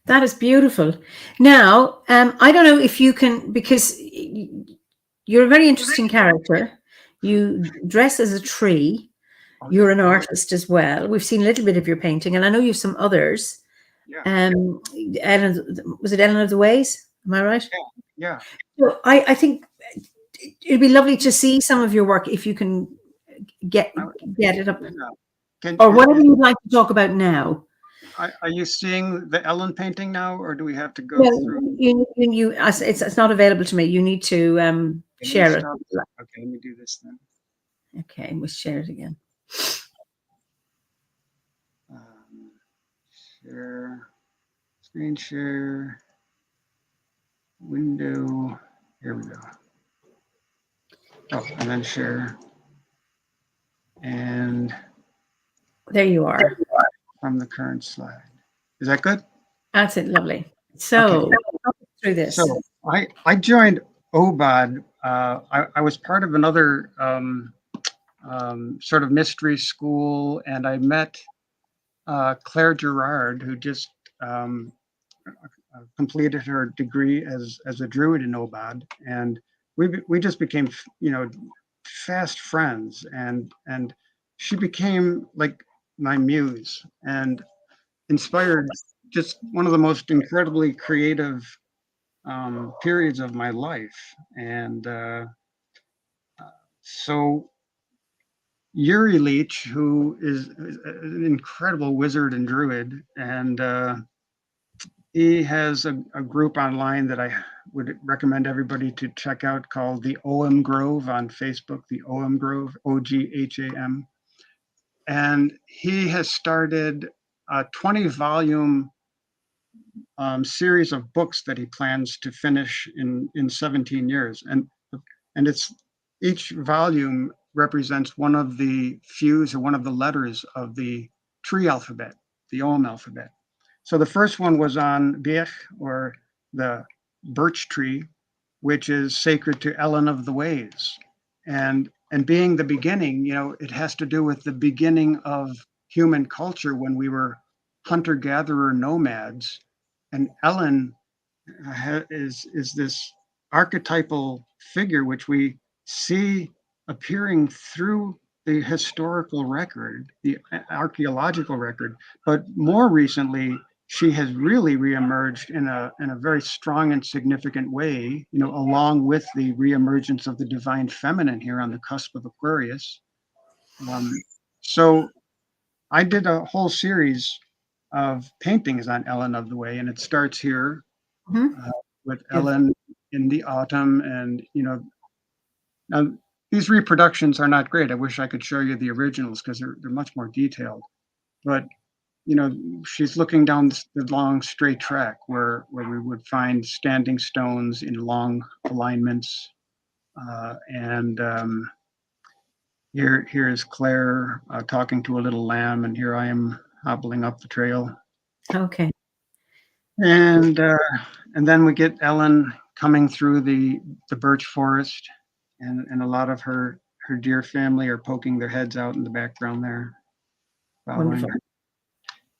Speaker 1: That is beautiful. Now, I don't know if you can, because you're a very interesting character. You dress as a tree. You're an artist as well. We've seen a little bit of your painting, and I know you have some others.
Speaker 2: Yeah.
Speaker 1: Was it Ellen of the Ways? Am I right?
Speaker 2: Yeah.
Speaker 1: So I think it'd be lovely to see some of your work if you can get it up. Or whatever you'd like to talk about now.
Speaker 2: Are you seeing the Ellen painting now, or do we have to go through?
Speaker 1: It's not available to me. You need to share it.
Speaker 2: Okay, let me do this then.
Speaker 1: Okay, we'll share it again.
Speaker 2: Share, screen share, window. Here we go. Oh, and then share. And
Speaker 1: there you are.
Speaker 2: From the current slide. Is that good?
Speaker 1: That's it. Lovely. So through this.
Speaker 2: So I joined OBOD. I was part of another sort of mystery school, and I met Claire Gerard, who just completed her degree as a druid in OBOD, and we just became fast friends, and she became like my muse and inspired just one of the most incredibly creative periods of my life. And so Yuri Leach, who is an incredible wizard and druid, and he has a group online that I would recommend everybody to check out called the OM Grove on Facebook, the OM Grove, OGHAM. And he has started a 20-volume series of books that he plans to finish in 17 years. And it's each volume represents one of the fuse or one of the letters of the tree alphabet, the Om alphabet. So the first one was on Bech, or the birch tree, which is sacred to Ellen of the Ways. And being the beginning, it has to do with the beginning of human culture when we were hunter-gatherer nomads. And Ellen is this archetypal figure which we see appearing through the historical record, the archaeological record, but more recently, she has really reemerged in a very strong and significant way, along with the reemergence of the divine feminine here on the cusp of Aquarius. So I did a whole series of paintings on Ellen of the Way, and it starts here with Ellen in the autumn. And, now these reproductions are not great. I wish I could show you the originals because they're much more detailed. But she's looking down the long straight track where we would find standing stones in long alignments. And here is Claire talking to a little lamb, and here I am hobbling up the trail.
Speaker 1: Okay.
Speaker 2: And then we get Ellen coming through the birch forest, and a lot of her deer family are poking their heads out in the background there.
Speaker 1: Wonderful.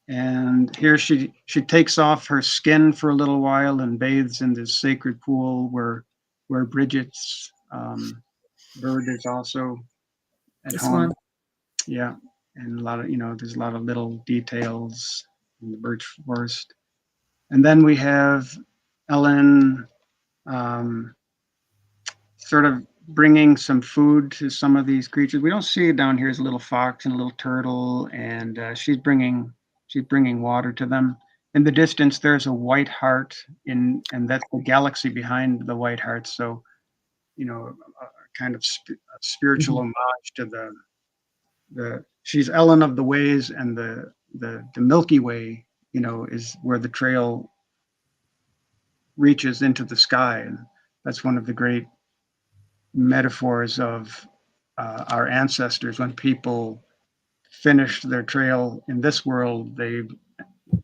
Speaker 2: And here she takes off her skin for a little while and bathes in this sacred pool where Bridget's bird is also at home. Yeah, and a lot of there's a lot of little details in the birch forest. And then we have Ellen sort of bringing some food to some of these creatures. We don't see it down here as a little fox and a little turtle, and she's bringing water to them. In the distance, there's a white heart, and that's the galaxy behind the white heart. So, a kind of spiritual homage to the. She's Ellen of the Ways, and the Milky Way, is where the trail reaches into the sky, and that's one of the great metaphors of our ancestors. When people finished their trail in this world, they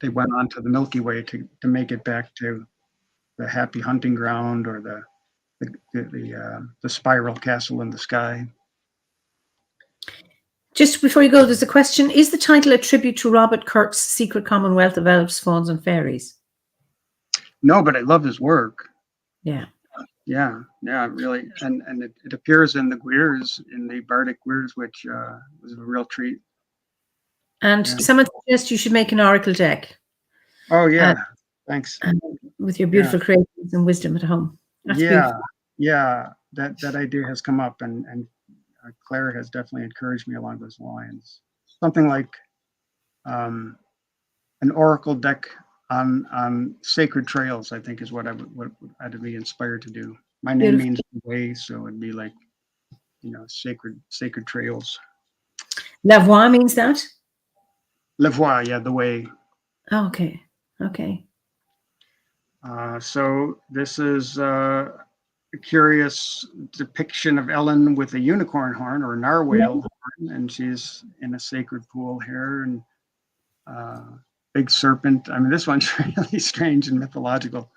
Speaker 2: went on to the Milky Way to make it back to the happy hunting ground, or the spiral castle in the sky.
Speaker 1: Just before you go, there's a question: is the title a tribute to Robert Kirk's Secret Commonwealth of Elves, Fauns, and Fairies?
Speaker 2: No, but I love his work.
Speaker 1: Yeah,
Speaker 2: really, and it appears in the Gwyrs, in the Bardic Gwyrs, which was a real treat.
Speaker 1: And someone suggests you should make an oracle deck.
Speaker 2: Oh yeah, thanks.
Speaker 1: With your beautiful creations and wisdom at home. That's beautiful.
Speaker 2: That idea has come up, and Claire has definitely encouraged me along those lines. Something like an oracle deck on sacred trails, I think, is what I'd be inspired to do. My name means the way, so it'd be like, sacred trails.
Speaker 1: LaVoie means that?
Speaker 2: LaVoie, yeah, the way.
Speaker 1: Oh, okay.
Speaker 2: So this is a curious depiction of Ellen with a unicorn horn, or narwhal horn, and she's in a sacred pool here, and big serpent. I mean, this one's really strange and mythological.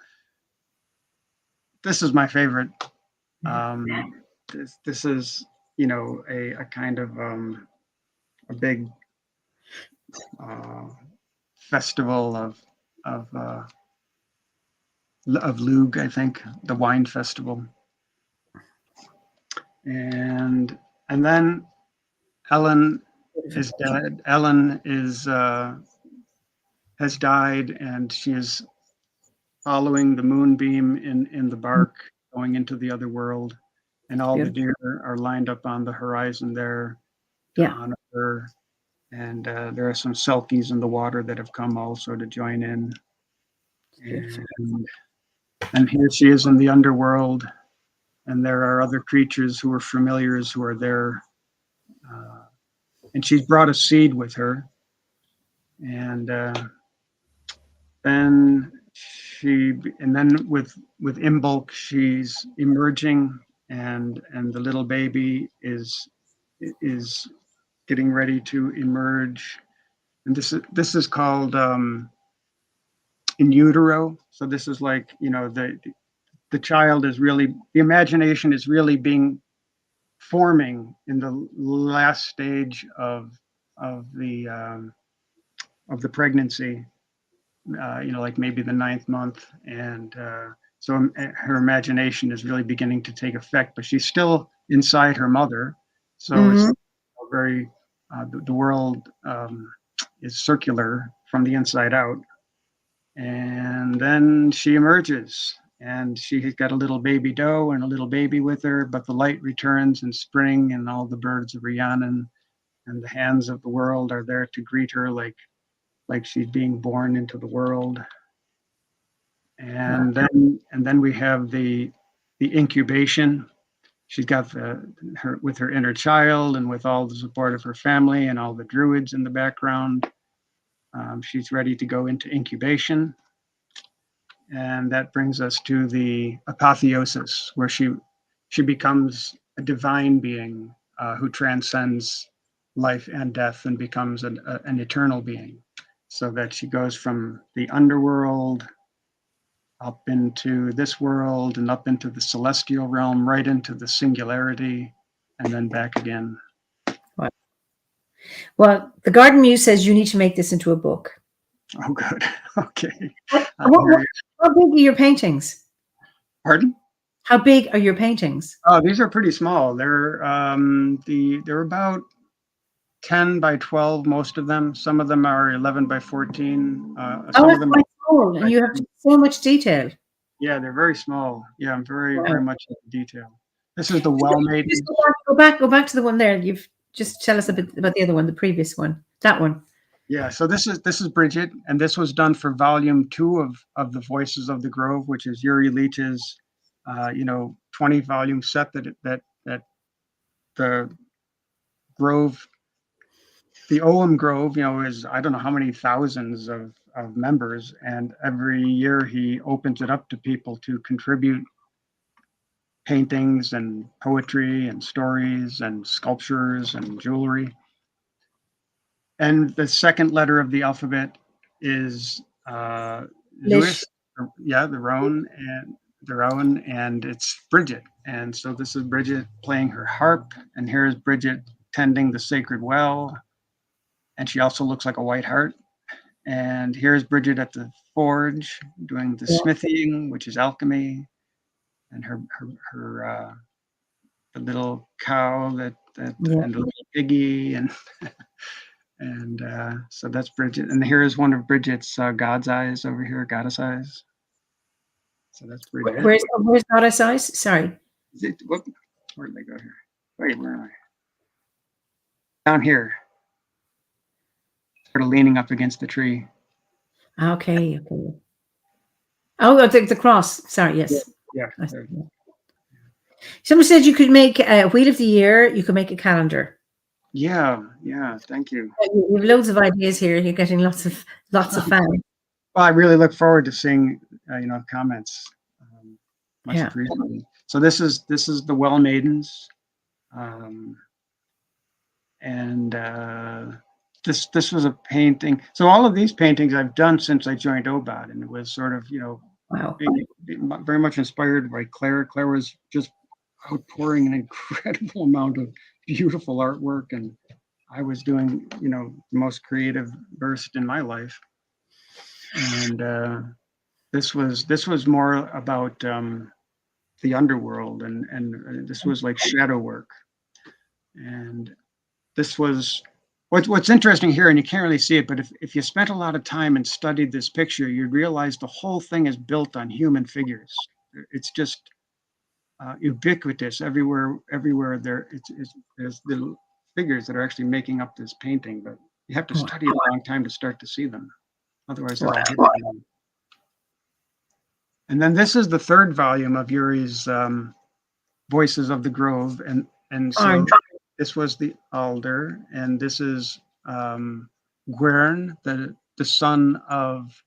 Speaker 2: This is my favorite. This is, a kind of a big festival of Lug, I think, the wine festival. And then Ellen is dead. Ellen has died, and she is following the moonbeam in the bark, going into the other world, and all the deer are lined up on the horizon there to honor her. And there are some selkies in the water that have come also to join in. And here she is in the underworld, and there are other creatures who are familiars who are there. And she's brought a seed with her. And then with Imbolc, she's emerging, and the little baby is is getting ready to emerge, and this is called in utero. So this is like, the child is really, the imagination is really being forming in the last stage of the pregnancy, like maybe the 9th month, and so her imagination is really beginning to take effect, but she's still inside her mother, so it's very the world is circular from the inside out, and then she emerges. And she's got a little baby doe and a little baby with her, but the light returns in spring, and all the birds of Rhiannon and the hands of the world are there to greet her, like she's being born into the world. And then we have the incubation. She's got her with her inner child, and with all the support of her family and all the druids in the background. She's ready to go into incubation. And that brings us to the apotheosis, where she becomes a divine being who transcends life and death and becomes an eternal being, so that she goes from the underworld up into this world and up into the celestial realm, right into the singularity, and then back again.
Speaker 1: Well, the Garden Muse says you need to make this into a book.
Speaker 2: Oh, good. Okay.
Speaker 1: How big are your paintings?
Speaker 2: Pardon?
Speaker 1: How big are your paintings?
Speaker 2: Oh, these are pretty small. They're about 10 by 12, most of them. Some of them are 11 by 14. Some of them
Speaker 1: quite small, and you have so much detail.
Speaker 2: Yeah, they're very small. Yeah, I'm very much into detail. This is the Well Maiden.
Speaker 1: Just go back to the one there. You've just tell us a bit about the other one, the previous one, that one.
Speaker 2: Yeah, so this is Bridget, and this was done for volume 2 of the Voices of the Grove, which is Uri Leach's 20-volume set that the Grove, the Ogham Grove, is, I don't know how many thousands of members, and every year he opens it up to people to contribute paintings and poetry and stories and sculptures and jewelry. And the second letter of the alphabet is Zeus, the Rowan, and it's Bridget. And so this is Bridget playing her harp, and here's Bridget tending the sacred well, and she also looks like a white hart. And here's Bridget at the forge doing the smithing, which is alchemy, and her the little cow and the little piggy, and so that's Bridget. And here is one of Bridget's God's eyes over here, goddess eyes. So that's Bridget.
Speaker 1: Where's goddess eyes? Sorry.
Speaker 2: Where did they go here? Wait, where am I? Down here. Sort of leaning up against the tree.
Speaker 1: Okay. Oh, the cross. Sorry, yes.
Speaker 2: Yeah.
Speaker 1: Someone said you could make a Wheel of the Year. You could make a calendar.
Speaker 2: Yeah. Thank you.
Speaker 1: You have loads of ideas here. You're getting lots of fun.
Speaker 2: Well, I really look forward to seeing comments. Much appreciated. So this is the Well Maidens, and this was a painting. So all of these paintings I've done since I joined OBOD, and it was sort of being very much inspired by Claire. Claire was just outpouring an incredible amount of beautiful artwork, and I was doing the most creative burst in my life. And this was more about the underworld, and this was like shadow work. And this was what's interesting here, and you can't really see it, but if you spent a lot of time and studied this picture, you'd realize the whole thing is built on human figures. It's just ubiquitous everywhere. There's little figures that are actually making up this painting, but you have to study a long time to start to see them. Otherwise, they're all hidden. And then this is the third volume of Uri's Voices of the Grove, and so this was the alder, and this is Gwern, the son of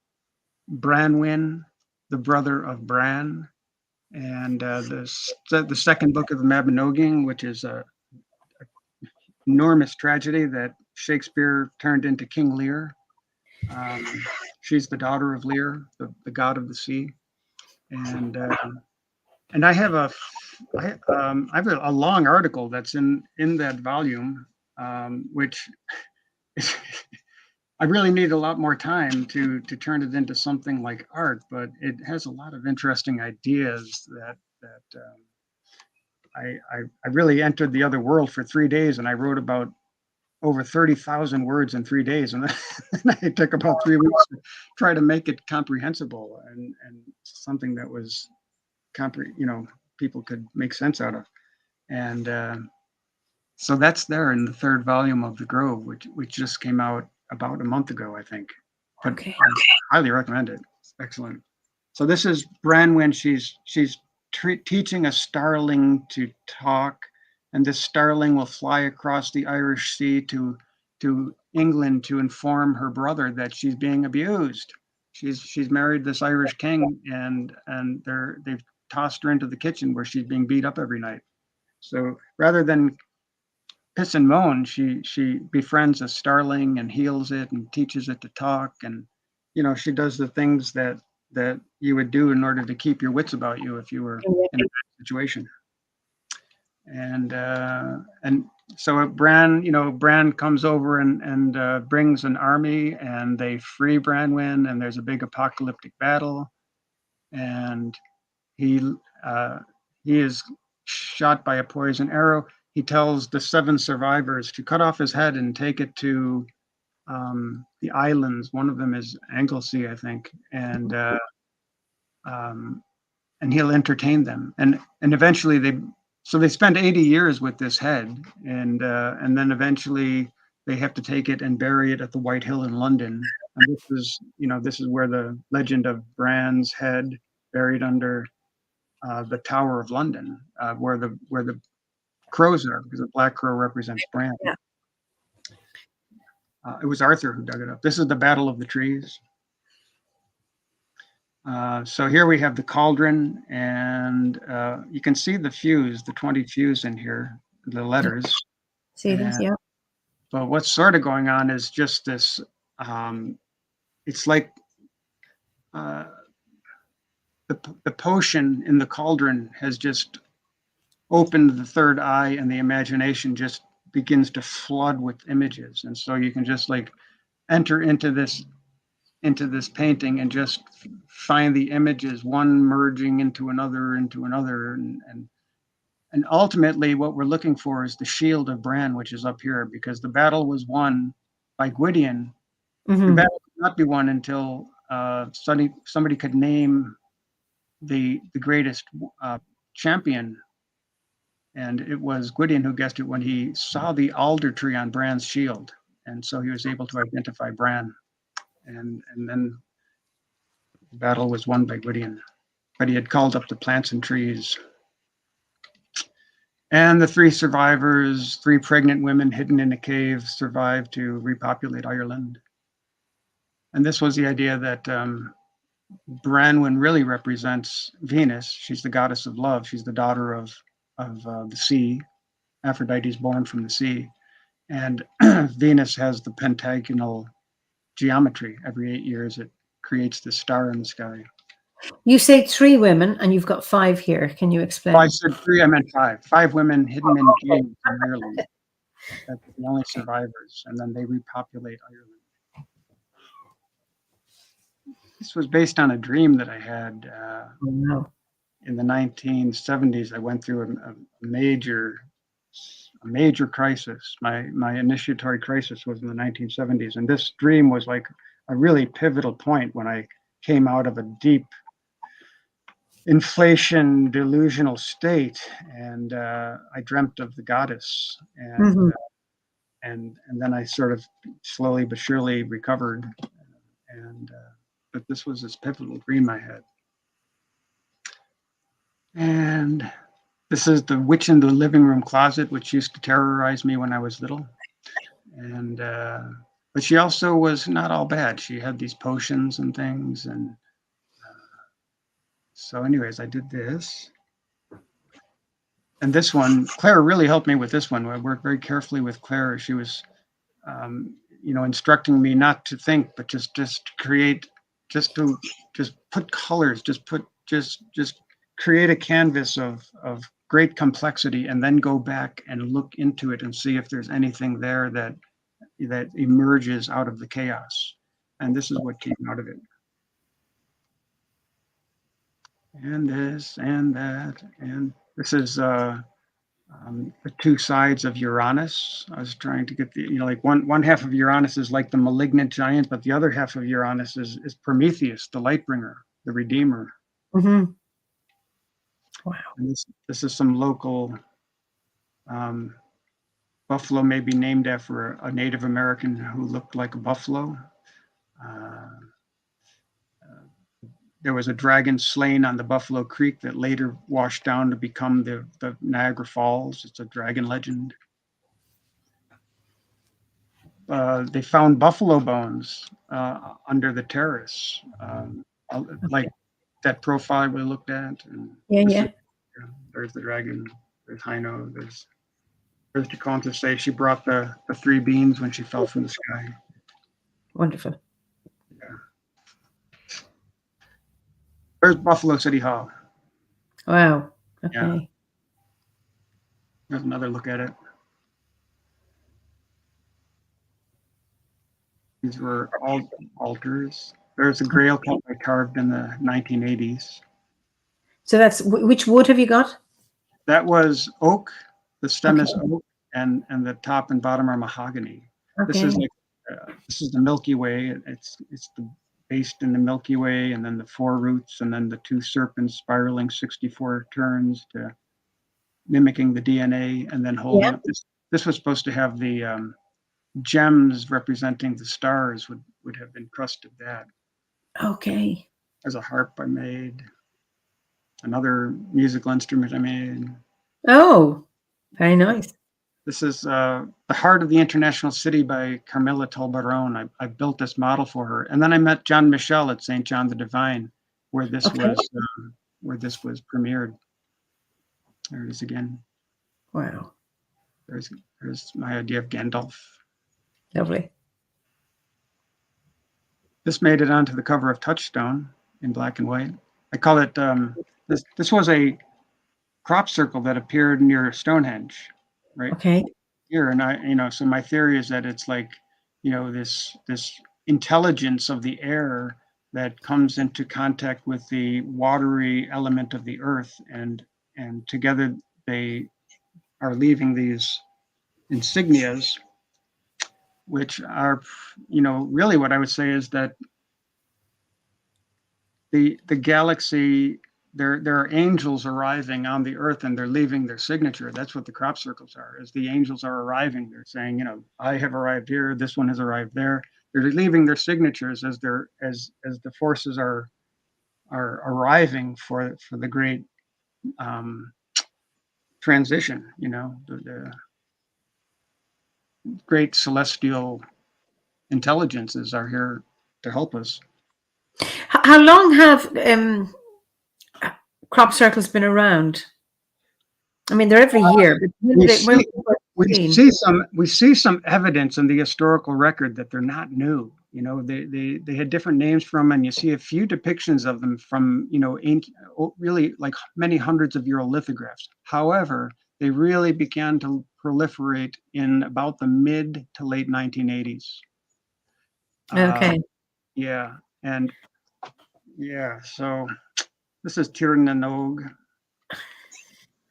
Speaker 2: Branwen, the brother of Bran, and the second book of the Mabinogion, which is a enormous tragedy that Shakespeare turned into King Lear. She's the daughter of Lear, the god of the sea, and I have I have a long article that's in that volume, which I really need a lot more time to turn it into something like art, but it has a lot of interesting ideas that I really entered the other world for 3 days, and I wrote about over 30,000 words in 3 days, and then I took about 3 weeks to try to make it comprehensible and something that was people could make sense out of, and so that's there in the third volume of The Grove, which just came out about a month ago, I think. But
Speaker 1: Okay.
Speaker 2: I highly recommend it. It's excellent. So this is Branwen. She's teaching a starling to talk, and this starling will fly across the Irish Sea to England to inform her brother that she's being abused. She's married this Irish king, and they've tossed her into the kitchen where she's being beat up every night. So rather than piss and moan, she befriends a starling and heals it and teaches it to talk, and she does the things that you would do in order to keep your wits about you if you were in a bad situation. And so Bran comes over and brings an army, and they free Branwen, and there's a big apocalyptic battle, and he is shot by a poison arrow. He tells the 7 survivors to cut off his head and take it to the islands. One of them is Anglesey, I think, and he'll entertain them. And eventually they spend 80 years with this head, and then eventually they have to take it and bury it at the White Hill in London. And this is where the legend of Bran's head buried under the Tower of London, where the crows are, because the black crow represents Bran.
Speaker 1: Yeah.
Speaker 2: It was Arthur who dug it up. This is the Battle of the Trees. So here we have the cauldron, and you can see the fuse, the 20 fuse in here, the letters.
Speaker 1: See this, yeah.
Speaker 2: But what's sort of going on is just this, it's like the potion in the cauldron has just opened the third eye, and the imagination just begins to flood with images. And so you can just like enter into this painting and just find the images, one merging into another, and ultimately what we're looking for is the shield of Bran, which is up here, because the battle was won by Gwydion.
Speaker 1: Mm-hmm.
Speaker 2: The battle could not be won until somebody could name the greatest champion, and it was Gwydion who guessed it when he saw the alder tree on Bran's shield, and so he was able to identify Bran, and then the battle was won by Gwydion, but he had called up the plants and trees. And the 3 survivors, 3 pregnant women hidden in a cave, survived to repopulate Ireland. And this was the idea that Branwen really represents Venus. She's the goddess of love. She's the daughter of the sea. Aphrodite is born from the sea. And Venus has the pentagonal geometry. Every 8 years, it creates the star in the sky.
Speaker 1: You say 3 women, and you've got 5 here. Can you explain?
Speaker 2: Oh, I said 3. I meant 5. 5 women hidden in caves in Ireland. That's the only survivors, and then they repopulate Ireland. This was based on a dream that I had in the 1970s. I went through a major crisis. My initiatory crisis was in the 1970s, and this dream was like a really pivotal point when I came out of a deep inflation delusional state, and I dreamt of the goddess, and then I sort of slowly but surely recovered, and but this was this pivotal dream I had. And this is the witch in the living room closet, which used to terrorize me when I was little, and but she also was not all bad. She had these potions and things, and so anyways, I did this. And this one, Claire really helped me with this one. I worked very carefully with Claire. She was, instructing me not to think, but just create, just put colors, just create a canvas of great complexity, and then go back and look into it and see if there's anything there that emerges out of the chaos. And this is what came out of it. And this and that, and this is the two sides of Uranus. I was trying to get the, like one half of Uranus is like the malignant giant, but the other half of Uranus is Prometheus, the light bringer, the redeemer.
Speaker 1: Mm-hmm. Wow.
Speaker 2: And this is some local buffalo, may be named after a Native American who looked like a buffalo. There was a dragon slain on the Buffalo Creek that later washed down to become the Niagara Falls. It's a dragon legend. They found buffalo bones under the terrace, like that profile we looked at. And
Speaker 1: yeah.
Speaker 2: There's the dragon. There's Hino. There's Tecumseh say she brought the three beans when she fell from the sky.
Speaker 1: Wonderful.
Speaker 2: Yeah. There's Buffalo City Hall.
Speaker 1: Wow. Okay.
Speaker 2: Yeah. There's another look at it. These were all altars. There's a Grail cup I carved in the 1980s.
Speaker 1: So that's which wood have you got?
Speaker 2: That was oak. The stem is oak, and the top and bottom are mahogany.
Speaker 1: Okay.
Speaker 2: This is the Milky Way. It's based in the Milky Way, and then the four roots, and then the two serpents spiraling 64 turns to mimicking the DNA, and then holding up this. This was supposed to have the gems representing the stars would have encrusted that.
Speaker 1: Okay.
Speaker 2: There's a harp I made. Another musical instrument I made.
Speaker 1: Oh, very nice.
Speaker 2: This is The Heart of the International City by Carmela Tolbarone. I built this model for her. And then I met John Michel at St. John the Divine, where this was premiered. There it is again.
Speaker 1: Wow.
Speaker 2: There's my idea of Gandalf.
Speaker 1: Lovely.
Speaker 2: This made it onto the cover of Touchstone in black and white. I call it, this was a crop circle that appeared near Stonehenge, right?
Speaker 1: Okay.
Speaker 2: Here, and so my theory is that it's like, this intelligence of the air that comes into contact with the watery element of the earth, and together they are leaving these insignias, which are, really what I would say is that the galaxy, there are angels arriving on the earth, and they're leaving their signature. That's what the crop circles are. As the angels are arriving, they're saying, I have arrived here, this one has arrived there. They're leaving their signatures as the forces are arriving for the great transition. The great celestial intelligences are here to help us.
Speaker 1: How long have crop circles been around? I mean, they're every year. But
Speaker 2: we see some evidence in the historical record that they're not new. They had different names from, and you see a few depictions of them from, really like many hundreds of year old lithographs. However, they really began to proliferate in about the mid to late 1980s.
Speaker 1: Okay.
Speaker 2: So this is Tir na Nog.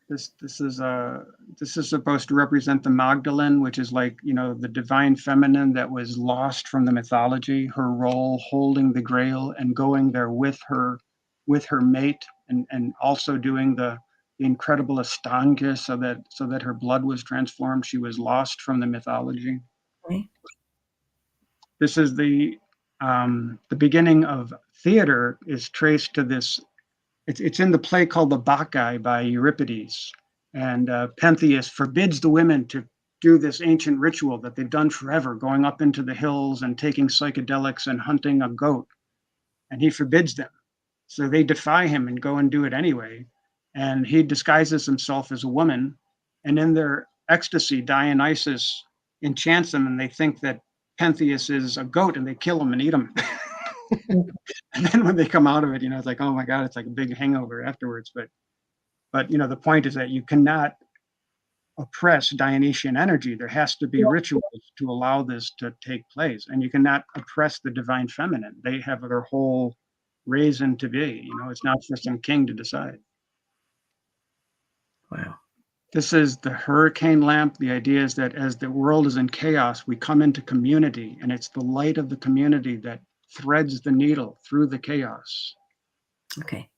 Speaker 2: This is supposed to represent the Magdalene, which is like, the divine feminine that was lost from the mythology, her role holding the grail and going there with her mate, and also doing the incredible Astanga, so that her blood was transformed. She was lost from the mythology.
Speaker 1: Okay.
Speaker 2: This is the beginning of theater is traced to this. It's in the play called The Bacchae by Euripides, and Pentheus forbids the women to do this ancient ritual that they've done forever, going up into the hills and taking psychedelics and hunting a goat, and he forbids them. So they defy him and go and do it anyway. and he disguises himself as a woman, and in their ecstasy, Dionysus enchants them, and they think that Pentheus is a goat, and they kill him and eat him. And then when they come out of it, it's like, oh my God, it's like a big hangover afterwards. But the point is that you cannot oppress Dionysian energy. There has to be rituals to allow this to take place, and you cannot oppress the divine feminine. They have their whole reason to be. It's not for some king to decide.
Speaker 1: Wow.
Speaker 2: This is the hurricane lamp. The idea is that as the world is in chaos, we come into community, and it's the light of the community that threads the needle through the chaos.
Speaker 1: Okay.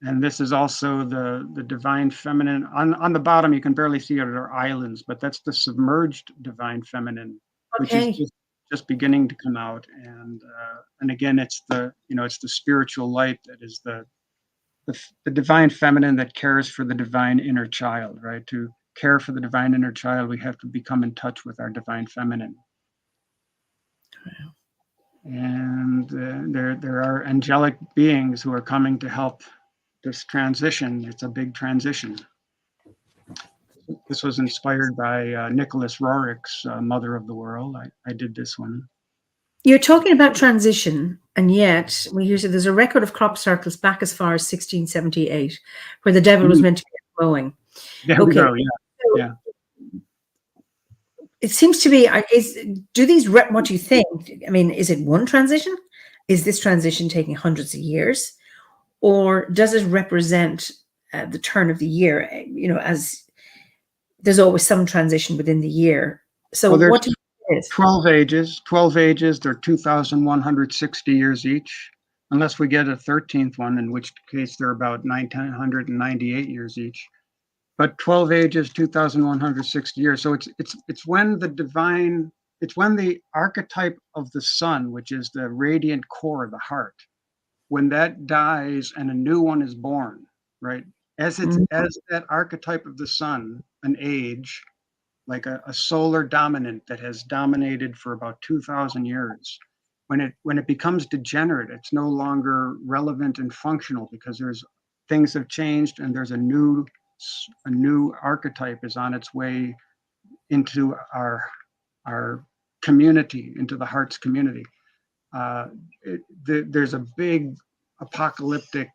Speaker 2: And this is also the divine feminine. On the bottom, you can barely see it, are islands, but that's the submerged divine feminine, which is just beginning to come out. And again, it's the spiritual light that is the divine feminine that cares for the divine inner child, right? To care for the divine inner child, we have to become in touch with our divine feminine. Wow. And there are angelic beings who are coming to help this transition. It's a big transition. This was inspired by Nicholas Rorick's Mother of the World. I did this one.
Speaker 1: You're talking about transition, and yet we hear there's a record of crop circles back as far as 1678, where the devil was meant to be growing.
Speaker 2: There we go. Yeah.
Speaker 1: It seems to be. What do you think? I mean, is it one transition? Is this transition taking hundreds of years, or does it represent the turn of the year? As there's always some transition within the year. So what do you think?
Speaker 2: 12 ages. 12 ages. They're 2,160 years each, unless we get a 13th one, in which case they're about 998 years each. But 12 ages, 2,160 years. So it's when the archetype of the sun, which is the radiant core, the heart, when that dies and a new one is born, right? As that archetype of the sun, an age, like a solar dominant that has dominated for about 2,000 years, when it becomes degenerate, it's no longer relevant and functional because things have changed, and there's a new archetype is on its way into our community, into the heart's community. There's a big apocalyptic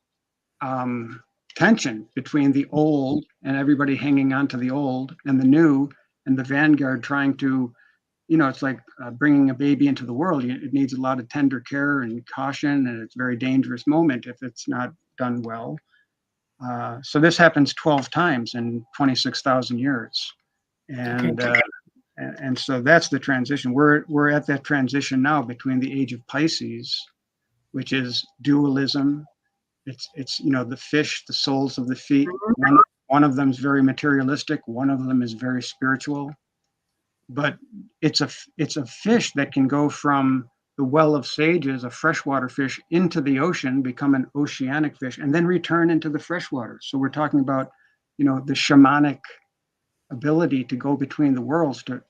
Speaker 2: tension between the old and everybody hanging on to the old, and the new, and the vanguard trying to, it's like bringing a baby into the world. It needs a lot of tender care and caution, and it's a very dangerous moment if it's not done well. So this happens 12 times in 26,000 years. And so that's the transition. We're at that transition now between the age of Pisces, which is dualism. It's the fish, the souls of the feet. One of them is very materialistic. One of them is very spiritual. But it's a fish that can go from the well of sages, a freshwater fish, into the ocean, become an oceanic fish, and then return into the freshwater. So we're talking about, the shamanic ability to go between the worlds, to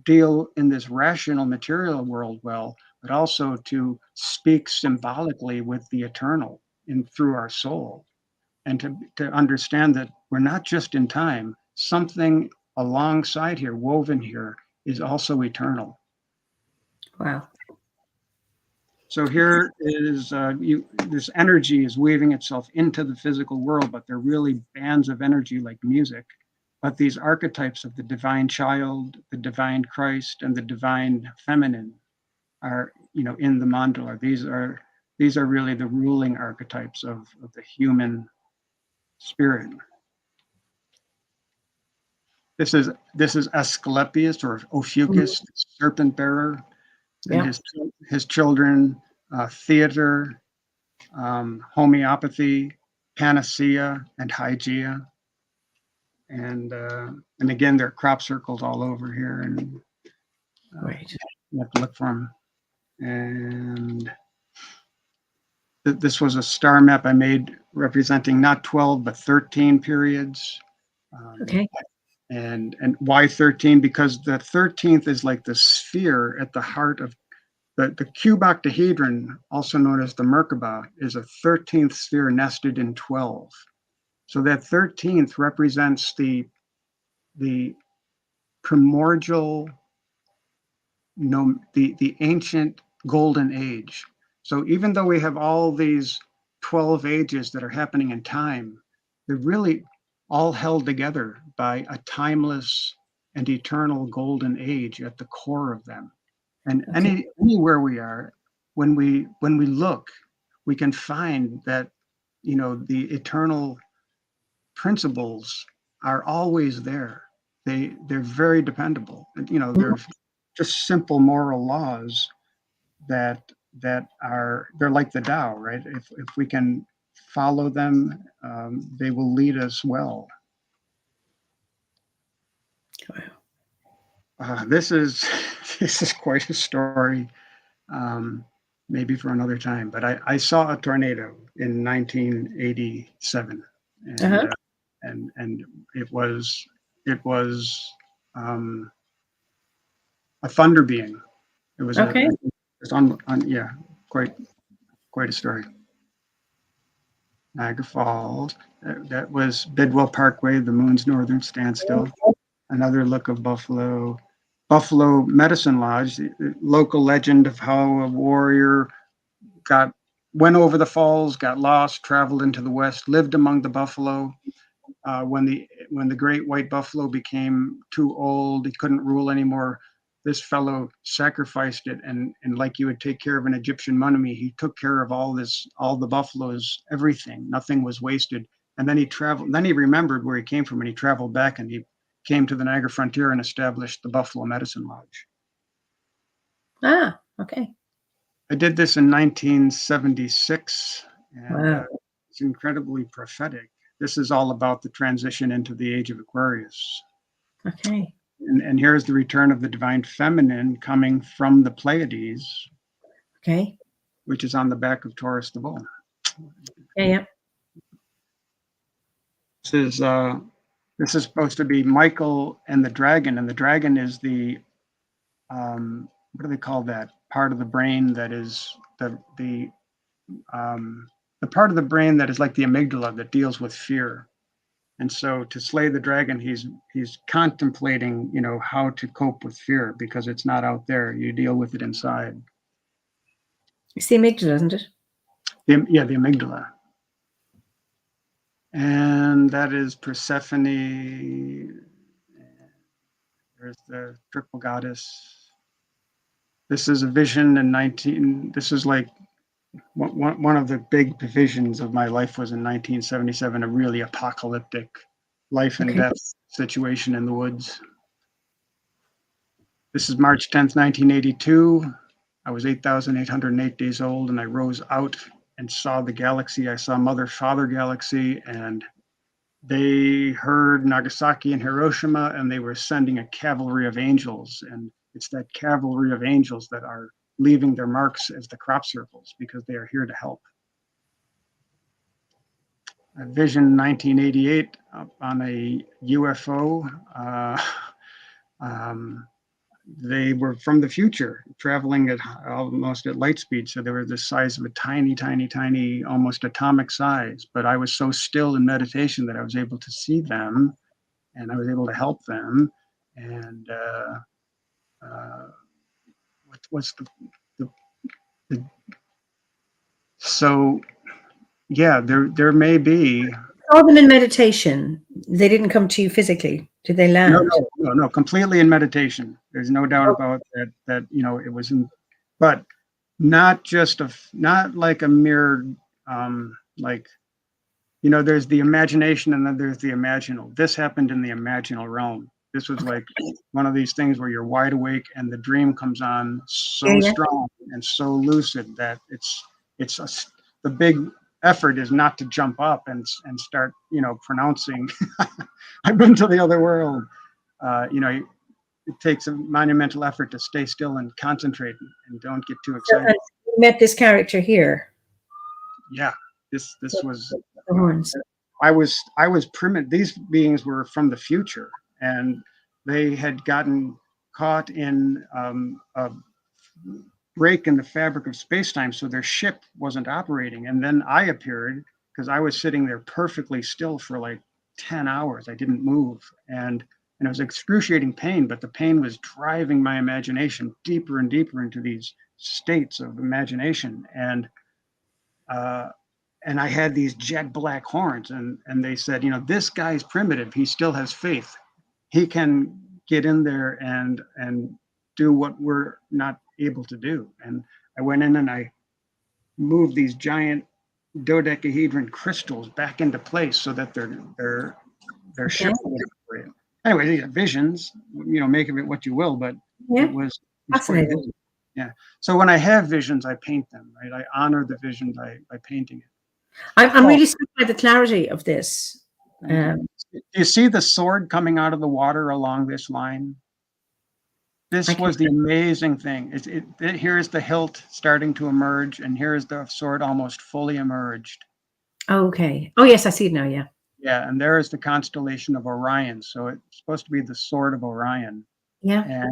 Speaker 2: deal in this rational material world well, but also to speak symbolically with the eternal through our soul, and to understand that we're not just in time. Something alongside here, woven here, is also eternal.
Speaker 1: Wow.
Speaker 2: So here is this energy is weaving itself into the physical world, but they're really bands of energy like music. But these archetypes of the divine child, the divine Christ, and the divine feminine are, in the mandala. These are really the ruling archetypes of the human spirit. This is Asclepius, or Ophiuchus, serpent bearer, and his children, theater, homeopathy, panacea, and hygeia. And again, there are crop circles all over here, and
Speaker 1: right.
Speaker 2: You have to look for them. And this was a star map I made representing not 12 but 13 periods.
Speaker 1: Okay.
Speaker 2: And why 13? Because the 13th is like the sphere at the heart of The cube octahedron, also known as the Merkaba, is a 13th sphere nested in 12. So that 13th represents the primordial, the ancient golden age. So even though we have all these 12 ages that are happening in time, they're really all held together by a timeless and eternal golden age at the core of them. And anywhere we are, when we look, we can find that, the eternal principles are always there. They're very dependable. They're just simple moral laws they're like the Tao, right? If we can follow them, they will lead us well. This is quite a story, maybe for another time. But I saw a tornado in 1987, and it was a thunder being. It was quite a story. Niagara Falls. That was Bidwell Parkway, the moon's northern standstill. Another look of Buffalo. Buffalo Medicine Lodge, the local legend of how a warrior went over the falls, got lost, traveled into the west, lived among the buffalo. When the great white buffalo became too old, he couldn't rule anymore. This fellow sacrificed it, and like you would take care of an Egyptian mummy, he took care of all the buffaloes, everything. Nothing was wasted. And then he traveled. Then he remembered where he came from, and he traveled back, and he came to the Niagara frontier and established the Buffalo Medicine Lodge.
Speaker 1: Ah, okay.
Speaker 2: I did this in 1976, and it's incredibly prophetic. This is all about the transition into the age of Aquarius.
Speaker 1: Okay.
Speaker 2: And here's the return of the divine feminine coming from the Pleiades.
Speaker 1: Okay.
Speaker 2: Which is on the back of Taurus the bull.
Speaker 1: Yeah.
Speaker 2: This is supposed to be Michael and the dragon is the what do they call that part of the brain that is the part of the brain that is like the amygdala that deals with fear. And so to slay the dragon, he's contemplating, how to cope with fear because it's not out there. You deal with it inside.
Speaker 1: It's the amygdala, isn't it?
Speaker 2: The amygdala. And that is Persephone. There's the triple goddess. This is a vision this is like one of the big visions of my life was in 1977, a really apocalyptic life and death situation in the woods. This is March 10th, 1982. I was 8,808 days old, and I rose out and saw the galaxy. I saw Mother Father Galaxy, and they heard Nagasaki and Hiroshima, and they were sending a cavalry of angels. And it's that cavalry of angels that are leaving their marks as the crop circles because they are here to help. A vision 1988 on a UFO. They were from the future, traveling almost at light speed. So they were the size of a tiny, tiny, tiny, almost atomic size. But I was so still in meditation that I was able to see them, and I was able to help them. And what's the so yeah, there may be.
Speaker 1: All them in meditation. They didn't come to you physically. Did they land?
Speaker 2: No, completely in meditation. There's no doubt about that, it was but not like a mere, there's the imagination and then there's the imaginal. This happened in the imaginal realm. This was like one of these things where you're wide awake and the dream comes on so strong and so lucid that the big effort is not to jump up and start, pronouncing, I've been to the other world. It takes a monumental effort to stay still and concentrate and don't get too excited.
Speaker 1: So you met this character here.
Speaker 2: Yeah, this was.
Speaker 1: The horns.
Speaker 2: I was primitive. These beings were from the future, and they had gotten caught in break in the fabric of space-time, so their ship wasn't operating. And then I appeared because I was sitting there perfectly still for like 10 hours. I didn't move. And it was excruciating pain, but the pain was driving my imagination deeper and deeper into these states of imagination. And I had these jet black horns, and they said, this guy's primitive. He still has faith. He can get in there and do what we're not able to do. And I went in and I moved these giant dodecahedron crystals back into place so that their ship would operate. Anyway, these are visions. Make of it what you will, but it was
Speaker 1: fascinating.
Speaker 2: Yeah. So when I have visions, I paint them. Right. I honor the vision by painting it.
Speaker 1: I'm really struck by the clarity of this.
Speaker 2: You see the sword coming out of the water along this line? This was the amazing thing. Here is the hilt starting to emerge, and here is the sword almost fully emerged.
Speaker 1: Okay. Oh, yes, I see it now, yeah.
Speaker 2: Yeah, and there is the constellation of Orion. So it's supposed to be the sword of Orion.
Speaker 1: Yeah.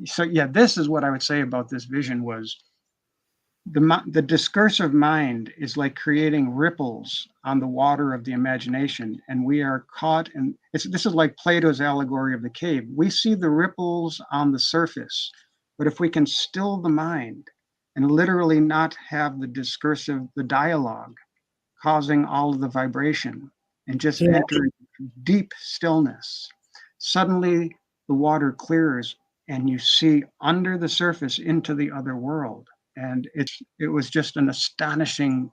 Speaker 2: So, yeah, this is what I would say about this vision was the discursive mind is like creating ripples on the water of the imagination, and we are caught in this is like Plato's allegory of the cave. We see the ripples on the surface, but if we can still the mind and literally not have the dialogue causing all of the vibration, and just enter deep stillness, suddenly the water clears and you see under the surface into the other world. And it was just an astonishing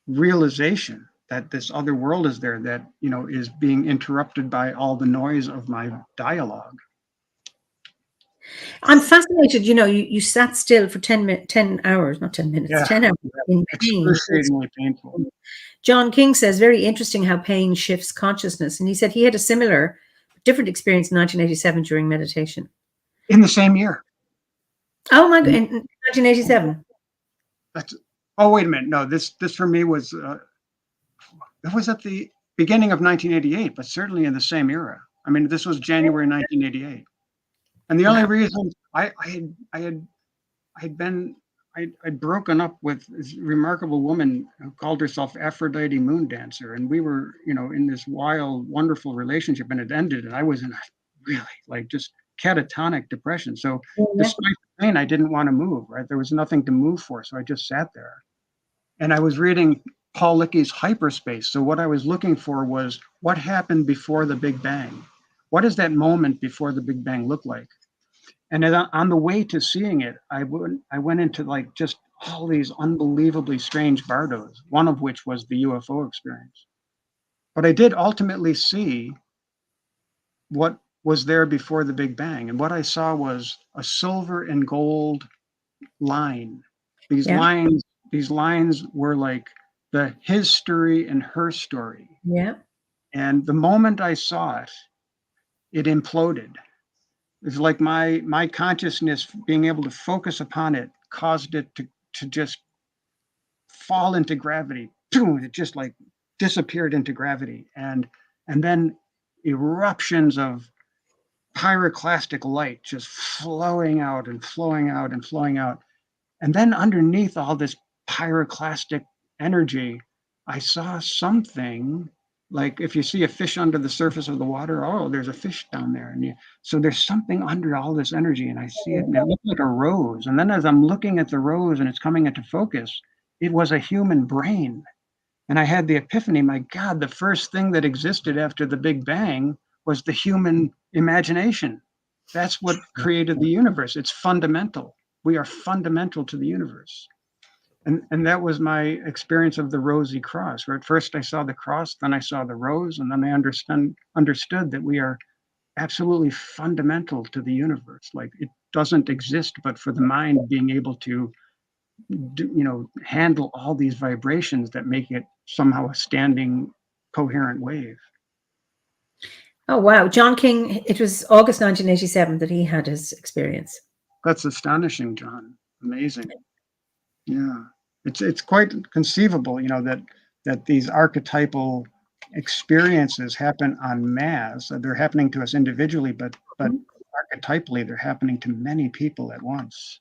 Speaker 2: realization that this other world is there that, is being interrupted by all the noise of my dialogue.
Speaker 1: I'm fascinated. You sat still for 10 hours, not 10 minutes,
Speaker 2: yeah,
Speaker 1: 10 hours in pain.
Speaker 2: Excruciatingly painful.
Speaker 1: John King says, very interesting how pain shifts consciousness. And he said he had a similar, different experience in 1987 during meditation.
Speaker 2: In the same year.
Speaker 1: Oh my God, in 1987.
Speaker 2: Wait a minute. No, this for me was, it was at the beginning of 1988, but certainly in the same era. I mean, this was January 1988. And the only reason I'd broken up with this remarkable woman who called herself Aphrodite Moon Dancer. And we were, in this wild, wonderful relationship, and it ended. And I was in a really just catatonic depression. So despite the pain, I didn't want to move, right? There was nothing to move for. So I just sat there. And I was reading Paul Licky's Hyperspace. So what I was looking for was what happened before the Big Bang? What does that moment before the Big Bang look like? And then on the way to seeing it, I went into just all these unbelievably strange bardos, one of which was the UFO experience. But I did ultimately see what was there before the Big Bang. And what I saw was a silver and gold line. These lines were like the his story and her story.
Speaker 1: Yeah.
Speaker 2: And the moment I saw it, it imploded. It's like my consciousness being able to focus upon it caused it to just fall into gravity. It just disappeared into gravity. And then eruptions of pyroclastic light just flowing out and flowing out and flowing out. And then underneath all this pyroclastic energy, I saw something like if you see a fish under the surface of the water, there's a fish down there. And so there's something under all this energy, and I see it, and it looked like a rose. And then as I'm looking at the rose and it's coming into focus, it was a human brain. And I had the epiphany, my God, the first thing that existed after the Big Bang was the human imagination. That's what created the universe. It's fundamental. We are fundamental to the universe. And that was my experience of the rosy cross, where at first I saw the cross, then I saw the rose, and then I understood that we are absolutely fundamental to the universe. It doesn't exist but for the mind being able to handle all these vibrations that make it somehow a standing, coherent wave.
Speaker 1: Oh, wow. John King, it was August 1987 that he had his experience.
Speaker 2: That's astonishing, John. Amazing. Yeah, it's quite conceivable, that these archetypal experiences happen en masse. They're happening to us individually, but archetypally, they're happening to many people at once.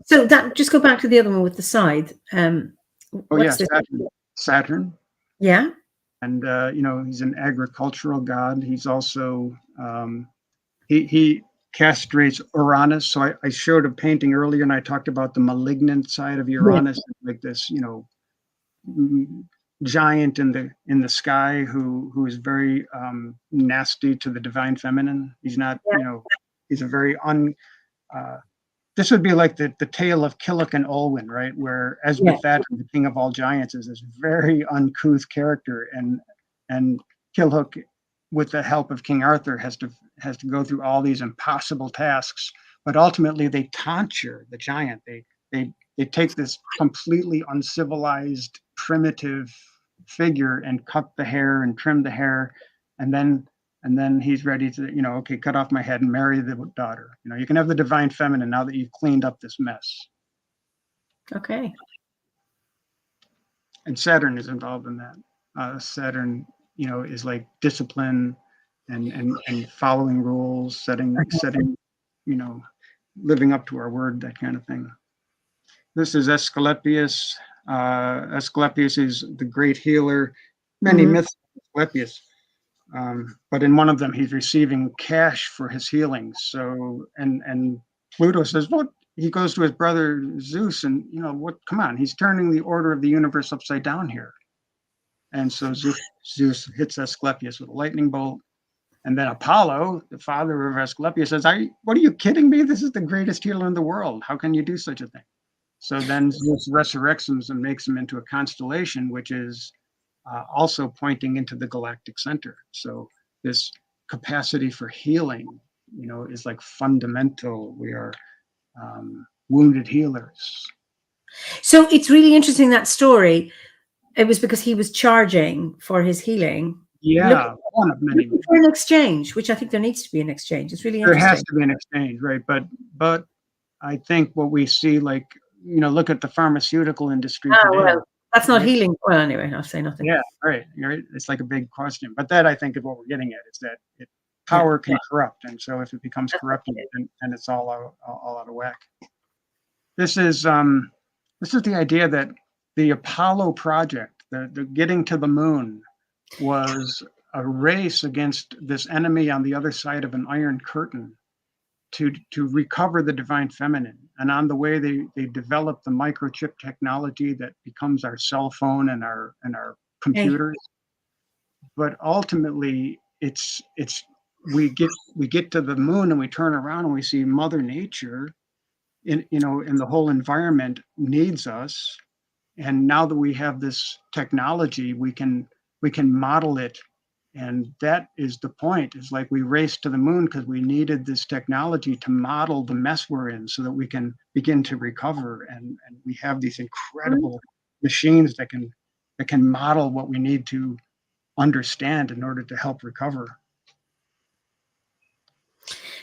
Speaker 1: So that, just go back to the other one with the scythe. What's this?
Speaker 2: Saturn.
Speaker 1: Yeah.
Speaker 2: And he's an agricultural god. He's also he castrates Uranus. So I showed a painting earlier, and I talked about the malignant side of Uranus, like this, giant in the sky who is very nasty to the divine feminine. He's not, he's a very this would be like the tale of Killick and Olwen, right? Where Esbethadden, the king of all giants, is this very uncouth character, and Kilhook, with the help of King Arthur, has to go through all these impossible tasks. But ultimately, they tonture the giant. They take this completely uncivilized, primitive figure and cut the hair and trim the hair, and then he's ready to, okay, cut off my head and marry the daughter. You can have the divine feminine now that you've cleaned up this mess.
Speaker 1: Okay.
Speaker 2: And Saturn is involved in that. Saturn, is like discipline and following rules, setting, living up to our word, that kind of thing. This is Asclepius. Asclepius is the great healer. Many myths of Asclepius. But in one of them, he's receiving cash for his healings. So, and Pluto says, "What?" He goes to his brother Zeus, and what? Come on, he's turning the order of the universe upside down here. And so Zeus hits Asclepius with a lightning bolt, and then Apollo, the father of Asclepius, says, "What are you kidding me? This is the greatest healer in the world. How can you do such a thing?" So then Zeus resurrects him and makes him into a constellation, which is also pointing into the galactic center. So this capacity for healing, is like fundamental. We are wounded healers.
Speaker 1: So it's really interesting, that story. It was because he was charging for his healing.
Speaker 2: Yeah, one of many.
Speaker 1: For an exchange, which I think there needs to be an exchange. It's really interesting.
Speaker 2: There has to be an exchange, right? But I think what we see, like, look at the pharmaceutical industry today.
Speaker 1: Well, that's not healing. Well, anyway, I'll say nothing.
Speaker 2: Yeah, right. It's like a big question. But that, I think, is what we're getting at, is that power can corrupt. And so if it becomes corrupted, then it's all out of whack. This is the idea that the Apollo project, the getting to the moon, was a race against this enemy on the other side of an iron curtain to recover the divine feminine. And on the way, they developed the microchip technology that becomes our cell phone and our computers. But ultimately, we get to the moon and we turn around and we see Mother Nature in the whole environment needs us. And now that we have this technology, we can model it. And that is the point. It's like we raced to the moon because we needed this technology to model the mess we're in so that we can begin to recover. And we have these incredible machines that can model what we need to understand in order to help recover.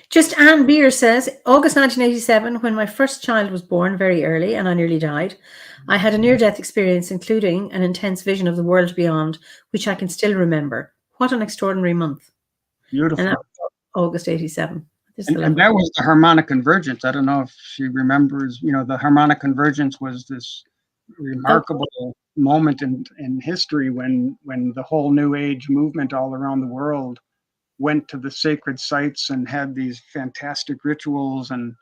Speaker 1: Just Anne Beer says, August 1987, when my first child was born very early and I nearly died, I had a near-death experience, including an intense vision of the world beyond, which I can still remember. What an extraordinary month.
Speaker 2: Beautiful.
Speaker 1: And that was August 87.
Speaker 2: And that was the harmonic convergence. I don't know if she remembers, the harmonic convergence was this remarkable moment in history when the whole New Age movement all around the world went to the sacred sites and had these fantastic rituals. And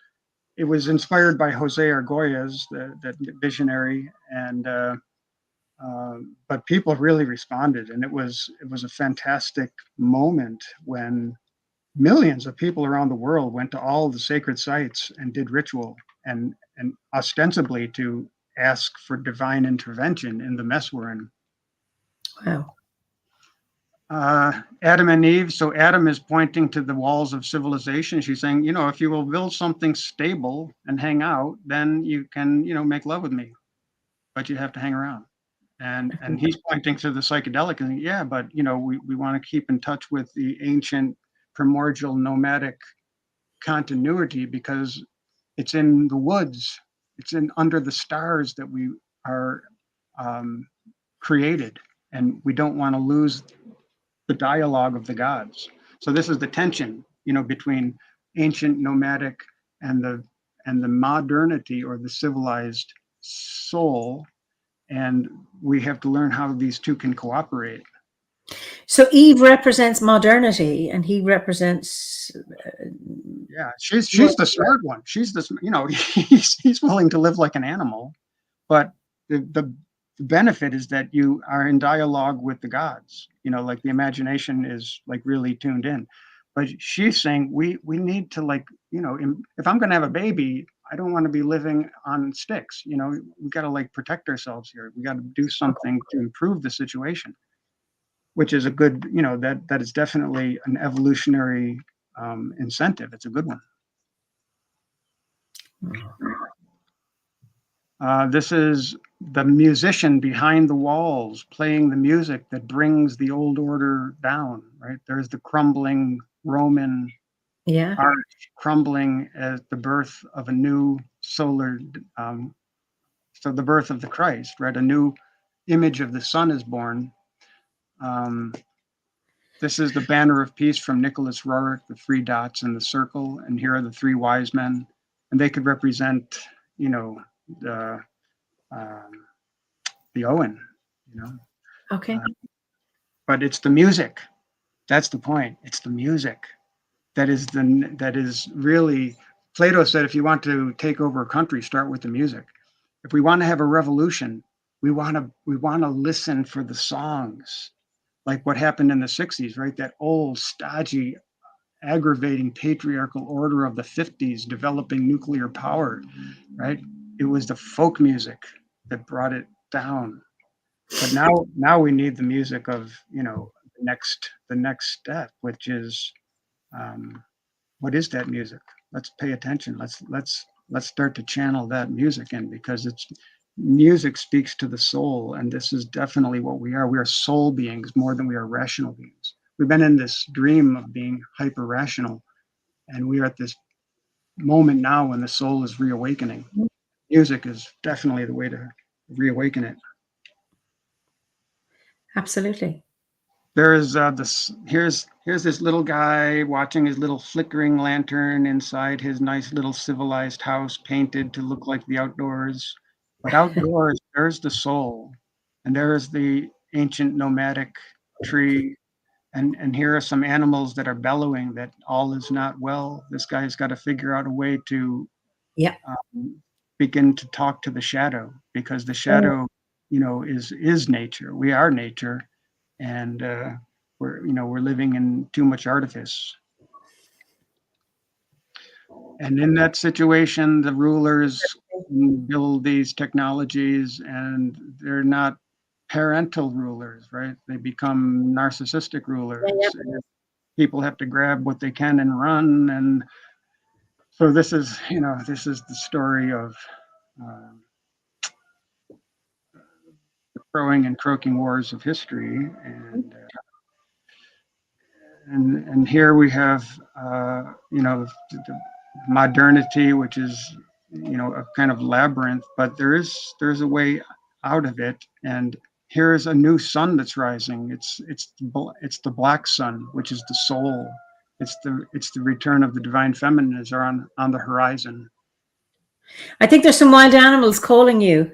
Speaker 2: it was inspired by Jose Argüelles, that visionary, and but people really responded, and it was a fantastic moment when millions of people around the world went to all the sacred sites and did ritual and ostensibly to ask for divine intervention in the mess we're in.
Speaker 1: Wow.
Speaker 2: Adam and Eve. So Adam is pointing to the walls of civilization. She's saying, if you will build something stable and hang out, then you can, make love with me, but you have to hang around. And he's pointing to the psychedelic, and but we want to keep in touch with the ancient primordial nomadic continuity, because it's in the woods, it's in under the stars that we are created, and we don't want to lose the dialogue of the gods. So this is the tension, between ancient nomadic and the modernity or the civilized soul. And we have to learn how these two can cooperate.
Speaker 1: So Eve represents modernity, and he represents.
Speaker 2: Yeah, she's the smart one. She's he's willing to live like an animal, but the benefit is that you are in dialogue with the gods. Like the imagination is like really tuned in. But she's saying we need to, like, if I'm going to have a baby, I don't want to be living on sticks. We got to, like, protect ourselves here. We got to do something to improve the situation, which is a good, that is definitely an evolutionary incentive. It's a good one. This is the musician behind the walls playing the music that brings the old order down, right? There's the crumbling Roman arch crumbling at the birth of a new solar, so the birth of the Christ, right? A new image of the sun is born. This is the banner of peace from Nicholas Roerich, the 3 dots in the circle, and here are the 3 wise men, and they could represent, the Owen,
Speaker 1: Okay.
Speaker 2: But it's the music. That's the point. It's the music that is really. Plato said, if you want to take over a country, start with the music. If we want to have a revolution, we want to listen for the songs, like what happened in the 60s, right? That old, stodgy, aggravating patriarchal order of the 50s developing nuclear power, right? It was the folk music that brought it down. But now we need the music of, the next step, which is, what is that music? Let's pay attention. Let's start to channel that music in, because music speaks to the soul, and this is definitely what we are. We are soul beings more than we are rational beings. We've been in this dream of being hyper rational, and we are at this moment now when the soul is reawakening. Music is definitely the way to reawaken it.
Speaker 1: Absolutely.
Speaker 2: There's here's this little guy watching his little flickering lantern inside his nice little civilized house, painted to look like the outdoors. But outdoors, there's the soul, and there's the ancient nomadic tree, and here are some animals that are bellowing that all is not well. This guy's got to figure out a way to begin to talk to the shadow, because the shadow, is nature. We are nature. And we're living in too much artifice. And in that situation, the rulers build these technologies, and they're not parental rulers, right? They become narcissistic rulers. People have to grab what they can and run. And so this is the story of the crowing and croaking wars of history. And here we have, the modernity, which is, a kind of labyrinth, but there's a way out of it. And here's a new sun that's rising. It's the black sun, which is the soul. It's the return of the divine feminine is on the horizon.
Speaker 1: I think there's some wild animals calling you.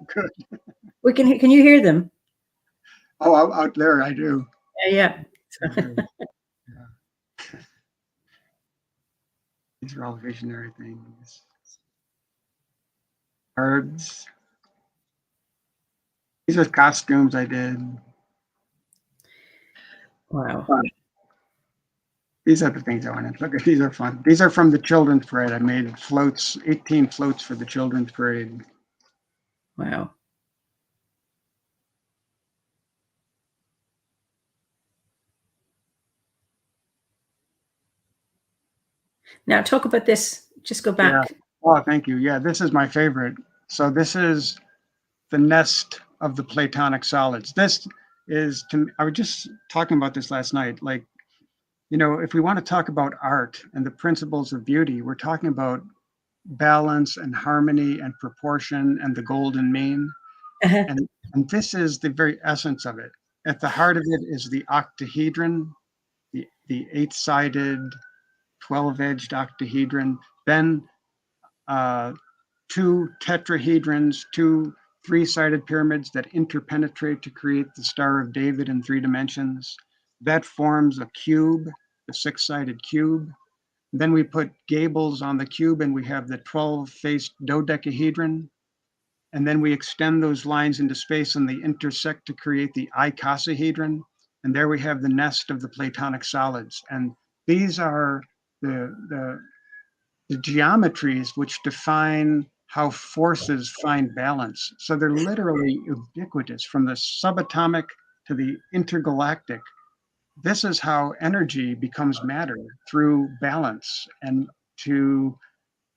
Speaker 2: Good.
Speaker 1: Can you hear them?
Speaker 2: Oh, out there, I do.
Speaker 1: Yeah.
Speaker 2: These are all visionary things. Birds. These are costumes I did.
Speaker 1: Wow.
Speaker 2: These are the things I want to look at. These are fun. These are from the children's parade. I made floats, 18 floats for the children's parade.
Speaker 1: Wow. Now talk about this. Just go back.
Speaker 2: Yeah. Oh, thank you. Yeah, this is my favorite. So this is the nest of the Platonic solids. This is, I was just talking about this last night. Like, if we want to talk about art and the principles of beauty, we're talking about balance and harmony and proportion and the golden mean. And this is the very essence of it. At the heart of it is the octahedron, the the 8-sided, 12-edged octahedron, then 2 tetrahedrons, 2 3-sided pyramids that interpenetrate to create the Star of David in 3 dimensions. That forms a cube, the 6-sided cube. Then we put gables on the cube and we have the 12-faced dodecahedron. And then we extend those lines into space and they intersect to create the icosahedron. And there we have the nest of the Platonic solids. And these are the geometries which define how forces find balance. So they're literally ubiquitous from the subatomic to the intergalactic. This is how energy becomes matter through balance. And to,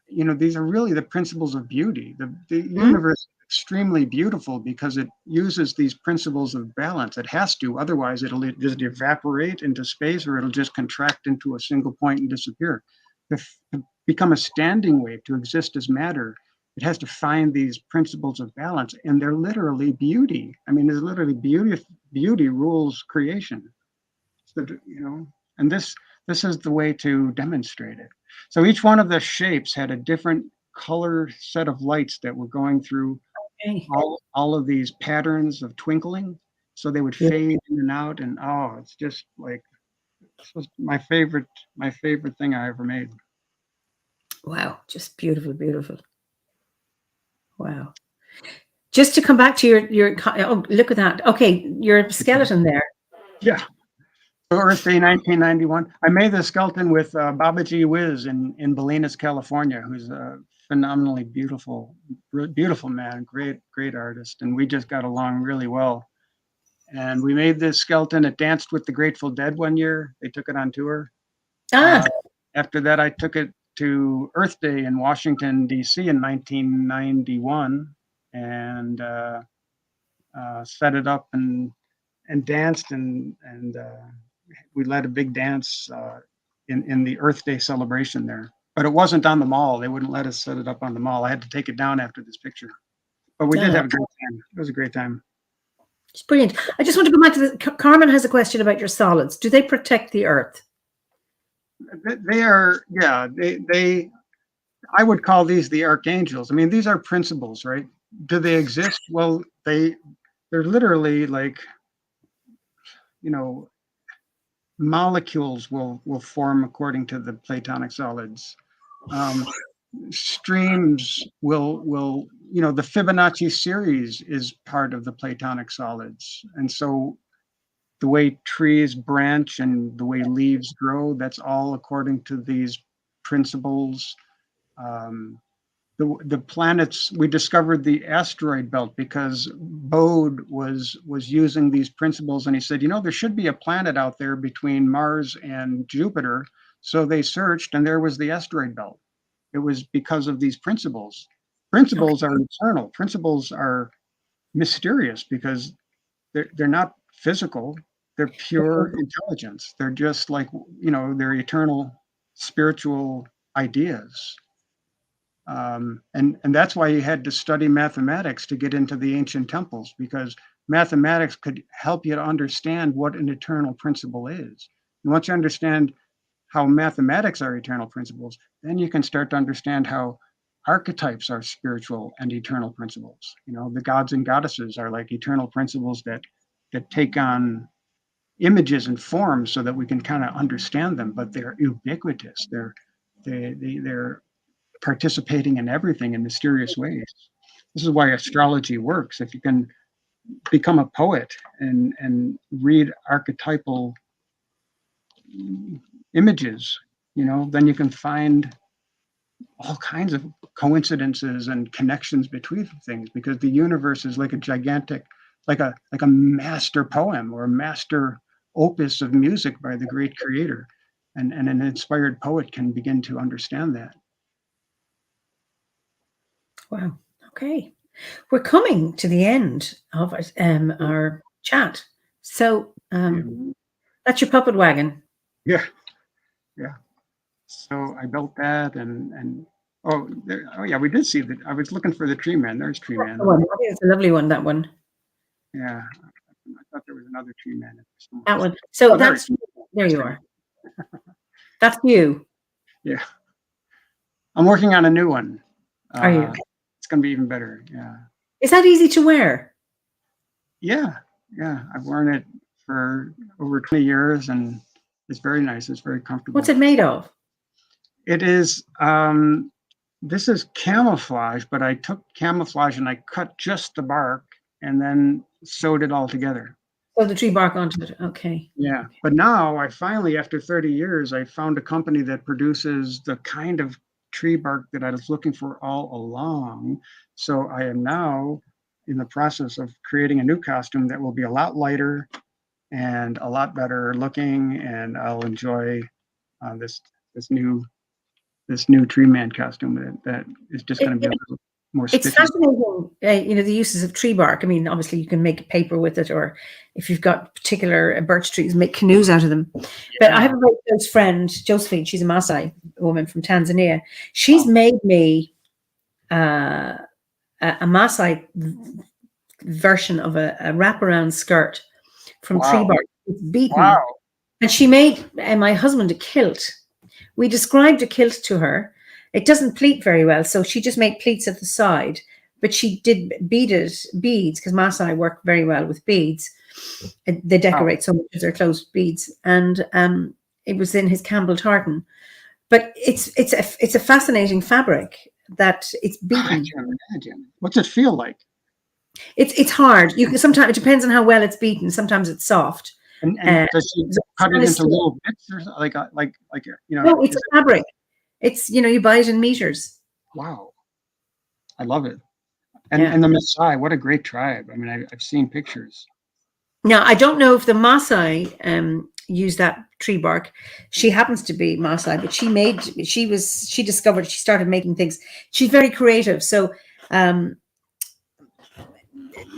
Speaker 2: these are really the principles of beauty. The universe is extremely beautiful because it uses these principles of balance. It has to, otherwise it'll just evaporate into space or it'll just contract into a single point and disappear. To become a standing wave, to exist as matter, it has to find these principles of balance, and they're literally beauty. I mean, there's literally beauty rules creation. So, and this is the way to demonstrate it. So each one of the shapes had a different color set of lights that were going through all of these patterns of twinkling. So they would fade in and out, and it's just like, this was my favorite thing I ever made.
Speaker 1: Wow, just beautiful, beautiful. Wow. Just to come back to your look at that. Okay, your skeleton there.
Speaker 2: Yeah. So Earth Day 1991. I made the skeleton with Babaji Wiz in Bolinas, California, who's a phenomenally beautiful man, great artist, and we just got along really well. And we made this skeleton. It danced with the Grateful Dead one year. They took it on tour. After that, I took it to Earth Day in Washington, D.C. in 1991 and set it up and danced and we led a big dance in the Earth Day celebration there. But it wasn't on the mall. They wouldn't let us set it up on the mall. I had to take it down after this picture. But we did have a great time. It was a great time.
Speaker 1: It's brilliant. I just want to go back to this. Carmen has a question about your solids. Do they protect the Earth?
Speaker 2: They are, yeah. I would call these the archangels. I mean, these are principles, right? Do they exist? Well, they're literally like, molecules will form according to the Platonic solids. Streams will the Fibonacci series is part of the Platonic solids, and so the way trees branch and the way leaves grow, that's all according to these principles. The planets, we discovered the asteroid belt because Bode was using these principles, and he said, there should be a planet out there between Mars and Jupiter. So they searched, and there was the asteroid belt. It was because of these principles. Principles are eternal. Principles are mysterious because they're not physical. They're pure intelligence. They're just like, they're eternal spiritual ideas. And that's why you had to study mathematics to get into the ancient temples, because mathematics could help you to understand what an eternal principle is. And once you understand how mathematics are eternal principles, then you can start to understand how archetypes are spiritual and eternal principles. The gods and goddesses are like eternal principles that take on images and forms so that we can kind of understand them, but they're ubiquitous. They're participating in everything in mysterious ways. This is why astrology works. If you can become a poet and read archetypal images, then you can find all kinds of coincidences and connections between things, because the universe is like a gigantic, like a master poem or a master opus of music by the great creator. And an inspired poet can begin to understand that.
Speaker 1: Wow. Okay. We're coming to the end of our chat. So that's your puppet wagon.
Speaker 2: Yeah. So I built that and we did see that. I was looking for the tree man. There's tree man.
Speaker 1: I think it's a lovely one, that one.
Speaker 2: Yeah. I thought there was another tree man.
Speaker 1: That one. So there you are. That's you.
Speaker 2: Yeah. I'm working on a new one.
Speaker 1: Are you?
Speaker 2: It's going to be even better. Yeah.
Speaker 1: Is that easy to wear?
Speaker 2: Yeah. Yeah. I've worn it for over 20 years and it's very nice. It's very comfortable.
Speaker 1: What's it made of?
Speaker 2: It is, this is camouflage, but I took camouflage and I cut just the bark and then sewed it all together.
Speaker 1: Oh, the tree bark onto it. Okay.
Speaker 2: Yeah. But now I finally, after 30 years, I found a company that produces the kind of tree bark that I was looking for all along. So I am now in the process of creating a new costume that will be a lot lighter and a lot better looking, and I'll enjoy this new tree man costume that is just going to be a little more
Speaker 1: It's
Speaker 2: spiffy.
Speaker 1: fascinating, the uses of tree bark. I mean, obviously you can make paper with it, or if you've got particular birch trees, make canoes out of them. Yeah. But I have a very close friend, Josephine. She's a Maasai woman from Tanzania. She's made me a Maasai version of a wraparound skirt from tree bark. It's beaten. Wow. And she made my husband a kilt. We described a kilt to her. It doesn't pleat very well, so she just made pleats at the side. But she did beads, because Maasai work very well with beads. They decorate so much of their clothes with beads. And it was in his Campbell tartan. But it's a fascinating fabric that it's beaten.
Speaker 2: I can imagine. What's it feel like?
Speaker 1: It's hard. You can sometimes, it depends on how well it's beaten. Sometimes it's soft.
Speaker 2: And does she cut it into little bits, or like
Speaker 1: No, it's a fabric. It's you buy it in meters.
Speaker 2: Wow, I love it. And the Maasai, what a great tribe. I mean, I've seen pictures.
Speaker 1: Now I don't know if the Maasai use that tree bark. She happens to be Maasai, but she discovered, she started making things. She's very creative, so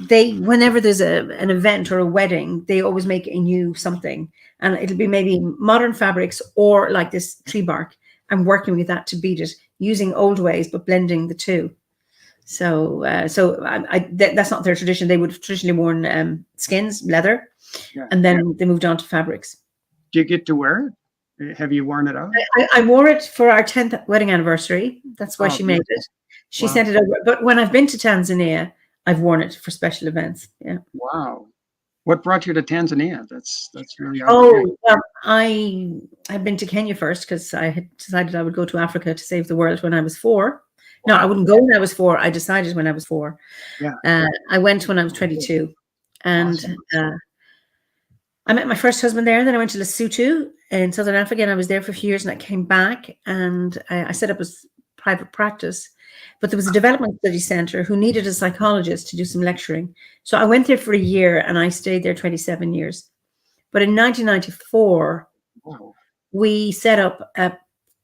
Speaker 1: whenever there's an event or a wedding, they always make a new something, and it'll be maybe modern fabrics or like this tree bark. I'm working with that to beat it using old ways, but blending the two. So that's not their tradition. They would have traditionally worn skins, leather, and then they moved on to fabrics.
Speaker 2: Do you get to wear it? Have you worn it out?
Speaker 1: I wore it for our 10th wedding anniversary. That's why she made it. She sent it over. But when I've been to Tanzania, I've worn it for special events. Yeah.
Speaker 2: Wow. What brought you to Tanzania? That's really.
Speaker 1: Well, I've been to Kenya first because I had decided I would go to Africa to save the world when I was 4. No, I wouldn't go when I was 4. I decided when I was 4.
Speaker 2: Yeah.
Speaker 1: I went when I was 22, and I met my first husband there. And then I went to Lesotho in Southern Africa, and I was there for a few years. And I came back, and I set up a private practice. But there was a development study center who needed a psychologist to do some lecturing. So I went there for a year, and I stayed there 27 years. But in 1994, we set up a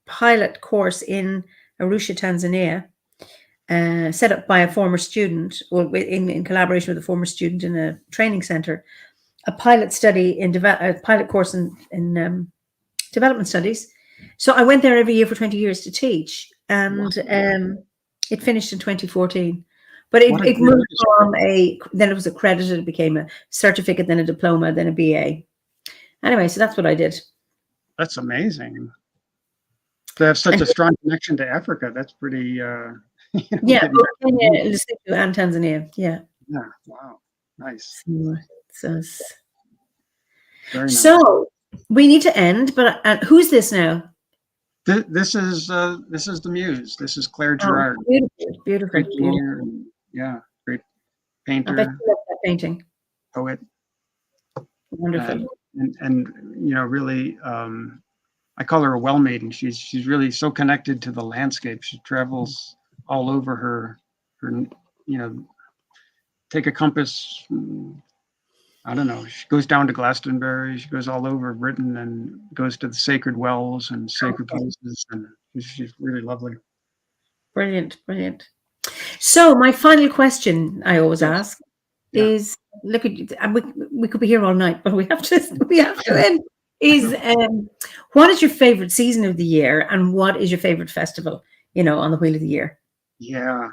Speaker 1: pilot course in Arusha, Tanzania, set up by a former student, or in collaboration with a former student in a training center, a pilot study a pilot course in development studies. So I went there every year for 20 years to teach, and it finished in 2014. But it moved from then it was accredited, it became a certificate, then a diploma, then a BA. Anyway, so that's what I did.
Speaker 2: That's amazing. To have such a strong connection to Africa, that's pretty.
Speaker 1: Yeah, both Kenya, Lesotho, and Tanzania. Yeah.
Speaker 2: Yeah. Wow. Nice.
Speaker 1: Very nice. So we need to end, but who's this now?
Speaker 2: This is the muse. This is Claire Gerard.
Speaker 1: Beautiful.
Speaker 2: Great painter. Yeah, great painter.
Speaker 1: I bet you love that painting.
Speaker 2: Poet.
Speaker 1: Wonderful.
Speaker 2: And really, I call her a well maiden. She's really so connected to the landscape. She travels all over her take a compass. I don't know. She goes down to Glastonbury. She goes all over Britain and goes to the sacred wells and sacred places. And she's really lovely.
Speaker 1: Brilliant. So my final question I always ask is, look at you, we could be here all night, but we have to end. Is what is your favorite season of the year, and what is your favorite festival? On the wheel of the year.
Speaker 2: Yeah.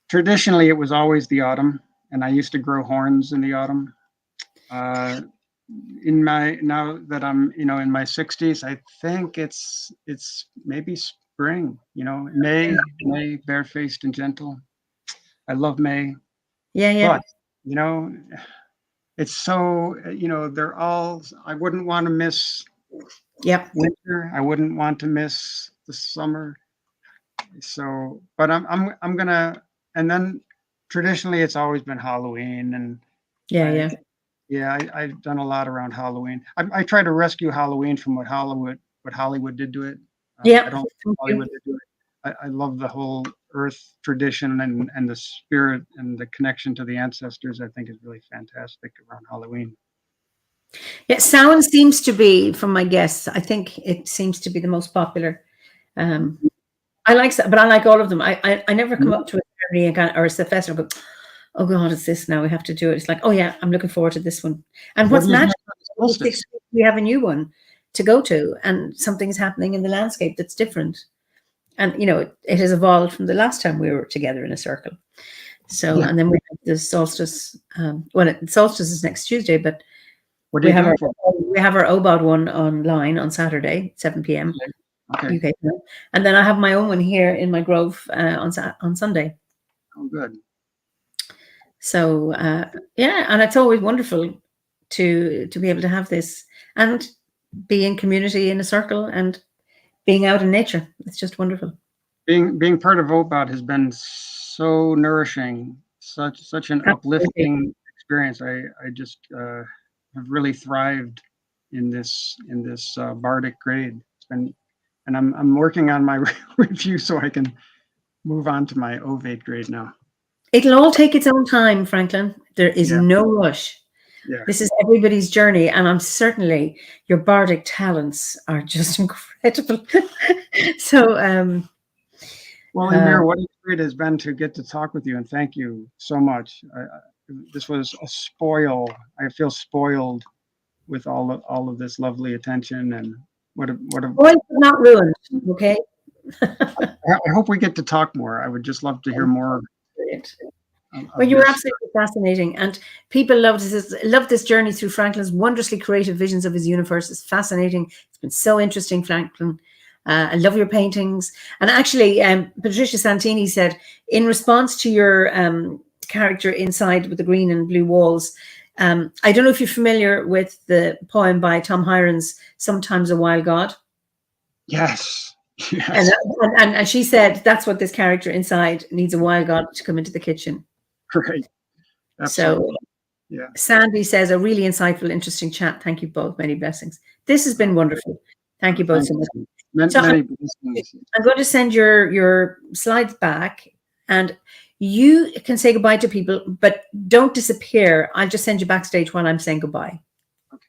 Speaker 2: Traditionally, it was always the autumn. And I used to grow horns in the autumn. now that I'm, in my 60s, I think it's maybe spring, May, barefaced and gentle. I love May,
Speaker 1: Yeah.
Speaker 2: but, it's so, they're all, I wouldn't want to miss
Speaker 1: Yep.
Speaker 2: winter. I wouldn't want to miss the summer. So, but I'm gonna, and then traditionally it's always been Halloween, and
Speaker 1: Yeah.
Speaker 2: I've done a lot around Halloween. I try to rescue Halloween from what Hollywood did to it.
Speaker 1: Yeah.
Speaker 2: I don't think
Speaker 1: Thank you.
Speaker 2: Hollywood did to it. I love the whole Earth tradition and the spirit and the connection to the ancestors. I think is really fantastic around Halloween.
Speaker 1: Yeah, sound seems to be, from my guests, I think it seems to be the most popular. I like, but I like all of them. I never come up to a ceremony and or a festival and go, oh God, it's this now. We have to do it. It's like, oh yeah, I'm looking forward to this one. And what's magical, we have a new one to go to, and something's happening in the landscape that's different. And it has evolved from the last time we were together in a circle. So, and then we have the solstice. Solstice is next Tuesday, but we have our OBOD one online on Saturday, 7 p.m.
Speaker 2: Okay.
Speaker 1: UK time. And then I have my own one here in my grove on Sunday.
Speaker 2: Oh, good.
Speaker 1: So and it's always wonderful to be able to have this and be in community in a circle and being out in nature. It's just wonderful.
Speaker 2: Being part of OBOD has been so nourishing, such an uplifting experience. I just have really thrived in this bardic grade. It's been, and I'm working on my review so I can move on to my ovate grade now.
Speaker 1: It'll all take its own time, Franklin. There is no rush.
Speaker 2: Yeah.
Speaker 1: This is everybody's journey, and I'm certainly, your bardic talents are just incredible. So,
Speaker 2: well, Eimear, what a treat it has been to get to talk with you, and thank you so much. This was a spoil. I feel spoiled with all of this lovely attention, and what a
Speaker 1: spoiled but not ruined. Okay.
Speaker 2: I hope we get to talk more. I would just love to hear more.
Speaker 1: Well, you were absolutely fascinating, and people love this journey through Franklin's wondrously creative visions of his universe. It's fascinating. It's been so interesting, Franklin. I love your paintings. And actually, Patricia Santini said, in response to your character inside with the green and blue walls, I don't know if you're familiar with the poem by Tom Hirons, "Sometimes a Wild God."
Speaker 2: Yes.
Speaker 1: Yes. And she said that's what this character inside needs, a wild god to come into the kitchen.
Speaker 2: Right. Absolutely.
Speaker 1: So Sandy says, a really insightful, interesting chat. Thank you both. Many blessings. This has been wonderful. Thank you both so much.
Speaker 2: Many blessings.
Speaker 1: I'm going to send your slides back, and you can say goodbye to people, but don't disappear. I'll just send you backstage while I'm saying goodbye.
Speaker 2: Okay.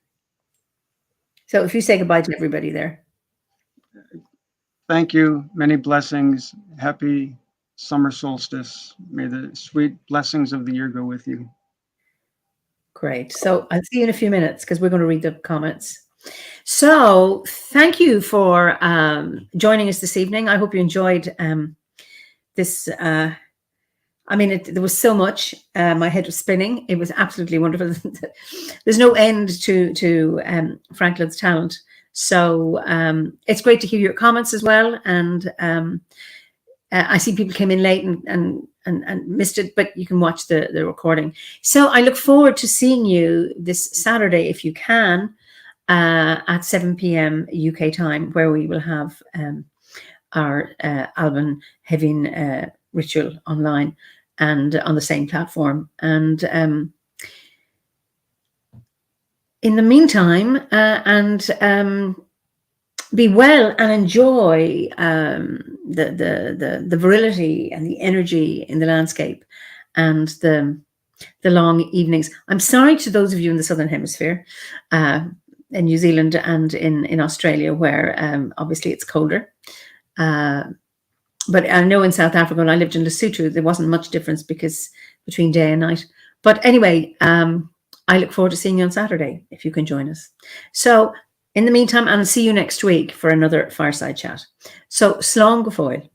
Speaker 1: So if you say goodbye to everybody there.
Speaker 2: Thank you. Many blessings. Happy summer solstice. May the sweet blessings of the year go with you.
Speaker 1: Great. So I'll see you in a few minutes because we're going to read the comments. So thank you for joining us this evening. I hope you enjoyed this. I mean, there was so much. My head was spinning. It was absolutely wonderful. There's no end to Franklin's talent. So it's great to hear your comments as well. And I see people came in late and missed it, but you can watch the recording. So I look forward to seeing you this Saturday, if you can, at 7 p.m. UK time, where we will have our Alban Hevin ritual online and on the same platform. And in the meantime, be well and enjoy the virility and the energy in the landscape and the long evenings. I'm sorry to those of you in the Southern Hemisphere, in New Zealand and in Australia, where obviously it's colder. But I know in South Africa, when I lived in Lesotho, there wasn't much difference between day and night. But anyway, I look forward to seeing you on Saturday, if you can join us. So in the meantime, I'll see you next week for another Fireside Chat. So, slán go fóill.